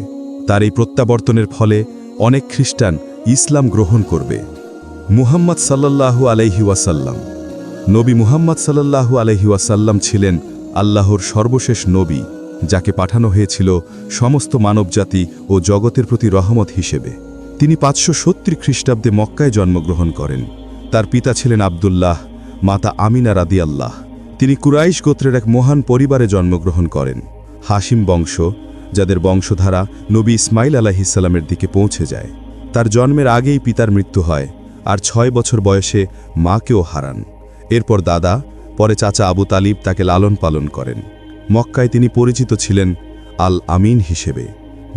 তার এই প্রত্যাবর্তনের ফলে অনেক খ্রিস্টান ইসলাম গ্রহণ করবে। মুহাম্মদ সাল্লাল্লাহু আলাইহি ওয়াসাল্লাম। নবী মুহাম্মদ সাল্লাল্লাহু আলাইহি ওয়াসাল্লাম ছিলেন আল্লাহর সর্বশেষ নবী, যাকে পাঠানো হয়েছিল সমস্ত মানবজাতি ও জগতের প্রতি রহমত হিসেবে। তিনি 570 খ্রিস্টাব্দে মক্কায় জন্মগ্রহণ করেন। তার পিতা ছিলেন আবদুল্লাহ, মাতা আমিনা রাদিয়াল্লাহ। তিনি কুরাইশ গোত্রের এক মহান পরিবারে জন্মগ্রহণ করেন, হাশিম বংশ, যাদের বংশধারা নবী ইসমাইল আলাইহিসসালামের দিকে পৌঁছে যায়। তার জন্মের আগেই পিতার মৃত্যু হয়, আর 6 বছর বয়সে মাকেও হারান। এরপর দাদা, পরে চাচা আবু তালিব তাকে লালন পালন করেন। মক্কায় তিনি পরিচিত ছিলেন আল আমিন হিসেবে,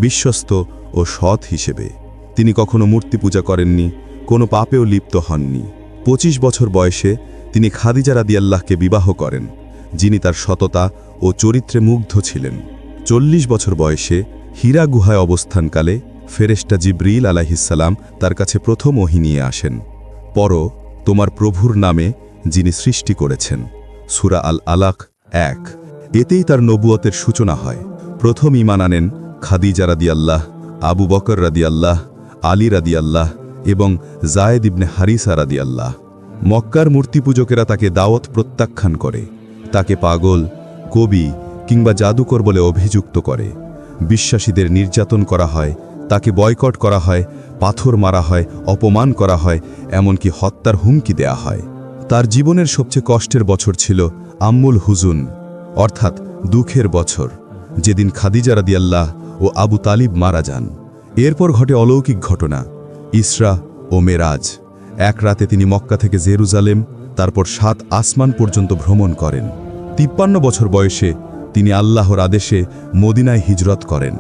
বিশ্বস্ত ও সৎ হিসেবে। তিনি কখনো মূর্তি পূজা করেননি, কোনো পাপেও লিপ্ত হননি। 25 বছর বয়সে তিনি খাদিজা রাদিয়াল্লাহকে বিবাহ করেন, যিনি তার সততা ও চরিত্রে মুগ্ধ ছিলেন। 40 বছর বয়সে হীরা গুহায় অবস্থানকালে ফেরেশতা জিবরিল আলাইহিসসালাম তার কাছে প্রথম ওহী নিয়ে আসেন। পড়ো তোমার প্রভুর নামে যিনি সৃষ্টি করেছেন, সূরা আল আলাক 1। এতেই তার নবুয়তের সূচনা হয়। প্রথম ঈমান আনেন খাদিজা রাদিয়াল্লাহ, আবু বকর রাদিয়াল্লাহ, আলী রাদিয়াল্লাহ এবং যায়েদ ইবনে হারিসা রাদিয়াল্লাহ। মক্কার মূর্তিপূজকেরা তাকে দাওয়াত প্রত্যাখ্যান করে, তাকে পাগল, কবি কিংবা জাদুকর বলে অভিযুক্ত করে। বিশ্বাসীদের নির্যাতন করা হয়, তাকে বয়কট করা হয়, পাথর মারা হয়, অপমান করা হয়, এমনকি হত্যার হুমকি দেয়া হয়। তার জীবনের সবচেয়ে কষ্টের বছর ছিল আম্মুল হুজুন, অর্থাৎ দুঃখের বছর, যেদিন খাদিজা রাদিয়াল্লাহ ও আবু তালিব মারা যান। এরপর ঘটে অলৌকিক ঘটনা, ইসরা ও মেরাজ। এক রাতে তিনি মক্কা থেকে জেরুজালেম, তারপর 7 আসমান পর্যন্ত ভ্রমণ করেন। 53 বছর বয়সে তিনি আল্লাহর আদেশে মদিনায় হিজরত করেন।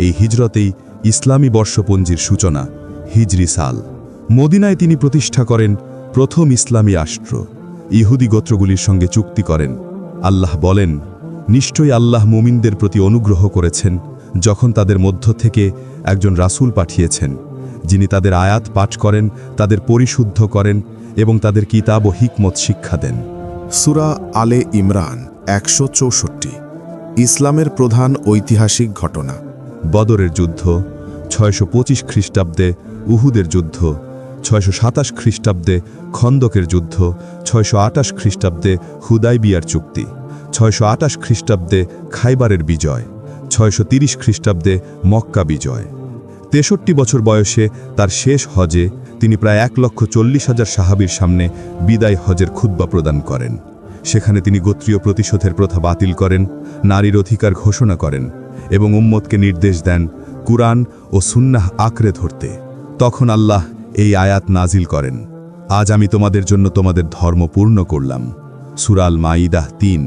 এই হিজরতেই ইসলামী বর্ষপঞ্জির সূচনা, হিজরি সাল। মদিনায় তিনি প্রতিষ্ঠা করেন প্রথম ইসলামী রাষ্ট্র। ইহুদি গোত্রগুলির সঙ্গে চুক্তি করেন। আল্লাহ বলেন, নিশ্চয়ই আল্লাহ মুমিনদের প্রতি অনুগ্রহ করেছেন যখন তাদের মধ্য থেকে একজন রাসূল পাঠিয়েছেন, যিনি তাদের আয়াত পাঠ করেন, তাদের পরিশুদ্ধ করেন এবং তাদের কিতাব ও হিকমত শিক্ষা দেন। সূরা আলে ইমরান 164। ইসলামের প্রধান ঐতিহাসিক ঘটনা। বদরের যুদ্ধ, 625 খ্রিস্টাব্দে উহুদের যুদ্ধ, 627 খ্রিস্টাব্দে খন্দকের যুদ্ধ, 628 খ্রিস্টাব্দে হুদাইবিয়ার চুক্তি, 628 খ্রিস্টাব্দে খাইবারের বিজয়, 630 খ্রিস্টাব্দে মক্কা বিজয়। 63 বছর বয়সে তার শেষ হজে তিনি প্রায় 1,40,000 সাহাবীর সামনে বিদায় হজের খুতবা প্রদান করেন। সেখানে তিনি গোত্রীয় প্রতিশোধের প্রথা বাতিল করেন, নারীর অধিকার ঘোষণা করেন এবং উম্মতকে নির্দেশ দেন কুরআন ও সুন্নাহ আঁকড়ে ধরতে। তখন আল্লাহ এই আয়াত নাজিল করেন, আজ আমি তোমাদের জন্য তোমাদের ধর্ম পূর্ণ করলাম। সূরা আল মাঈদা 3।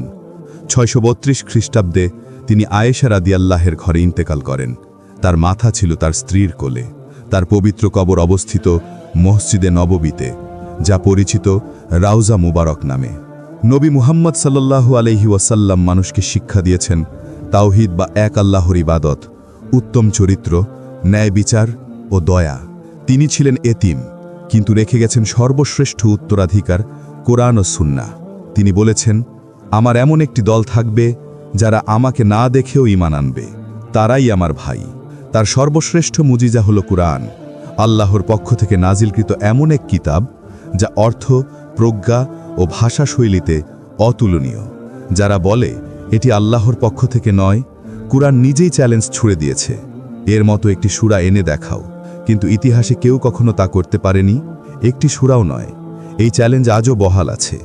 632 খ্রিস্টাব্দে তিনি আয়েশা রাদিয়াল্লাহের ঘরে ইন্তেকাল করেন। তার মাথা ছিল তার স্ত্রীর কোলে। তার পবিত্র কবর অবস্থিত মসজিদে নববীতে, যা পরিচিত রাউজা মুবারক নামে। নবী মুহাম্মদ সাল্লাল্লাহু আলাইহি ওয়াসাল্লাম মানুষকে শিক্ষা দিয়েছেন তাওহীদ বা এক আল্লাহর ইবাদত, উত্তম চরিত্র, ন্যায় বিচার ও দয়া। তিনি ছিলেন এতিম, কিন্তু রেখে গেছেন সর্বশ্রেষ্ঠ উত্তরাধিকার, কোরআন ও সুন্নাহ। তিনি বলেছেন, আমার এমন একটি দল থাকবে যারা আমাকে না দেখেও ঈমান আনবে, তারাই আমার ভাই। তার সর্বশ্রেষ্ঠ মুজিজা হল কুরআন, আল্লাহর পক্ষ থেকে নাজিলকৃত এমন এক কিতাব যা অর্থ, প্রজ্ঞা ও ভাষা শৈলীতে অতুলনীয়। যারা বলে এটি আল্লাহর পক্ষ থেকে নয়, কুরআন নিজেই চ্যালেঞ্জ ছুড়ে দিয়েছে, এর মতো একটি সূরা এনে দেখাও। কিন্তু ইতিহাসে কেউ কখনো তা করতে পারেনি, একটি সূরাও নয়। এই চ্যালেঞ্জ আজও বহাল আছে।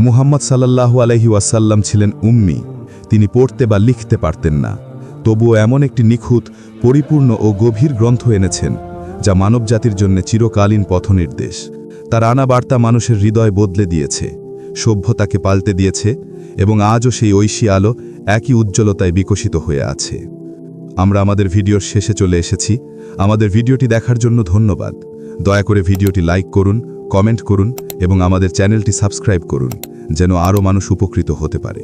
মুহাম্মদ সাল্লাল্লাহু আলাইহি ওয়াসাল্লাম ছিলেন উম্মি, তিনি পড়তে বা লিখতে পারতেন না। তবুও এমন একটি নিখুঁত, পরিপূর্ণ ও গভীর গ্রন্থ এনেছেন যা মানবজাতির জন্য চিরকালীন পথনির্দেশ। তার আনা বার্তা মানুষের হৃদয় বদলে দিয়েছে, সভ্যতাকে পাল্টে দিয়েছে, এবং আজও সেই ঐশী আলো একই উজ্জ্বলতায় বিকশিত হয়ে আছে। আমরা আমাদের ভিডিওর শেষে চলে এসেছি। আমাদের ভিডিওটি দেখার জন্য ধন্যবাদ। দয়া করে ভিডিওটি লাইক করুন, কমেন্ট করুন এবং আমাদের চ্যানেলটি সাবস্ক্রাইব করুন, যেন আরও মানুষ উপকৃত হতে পারে।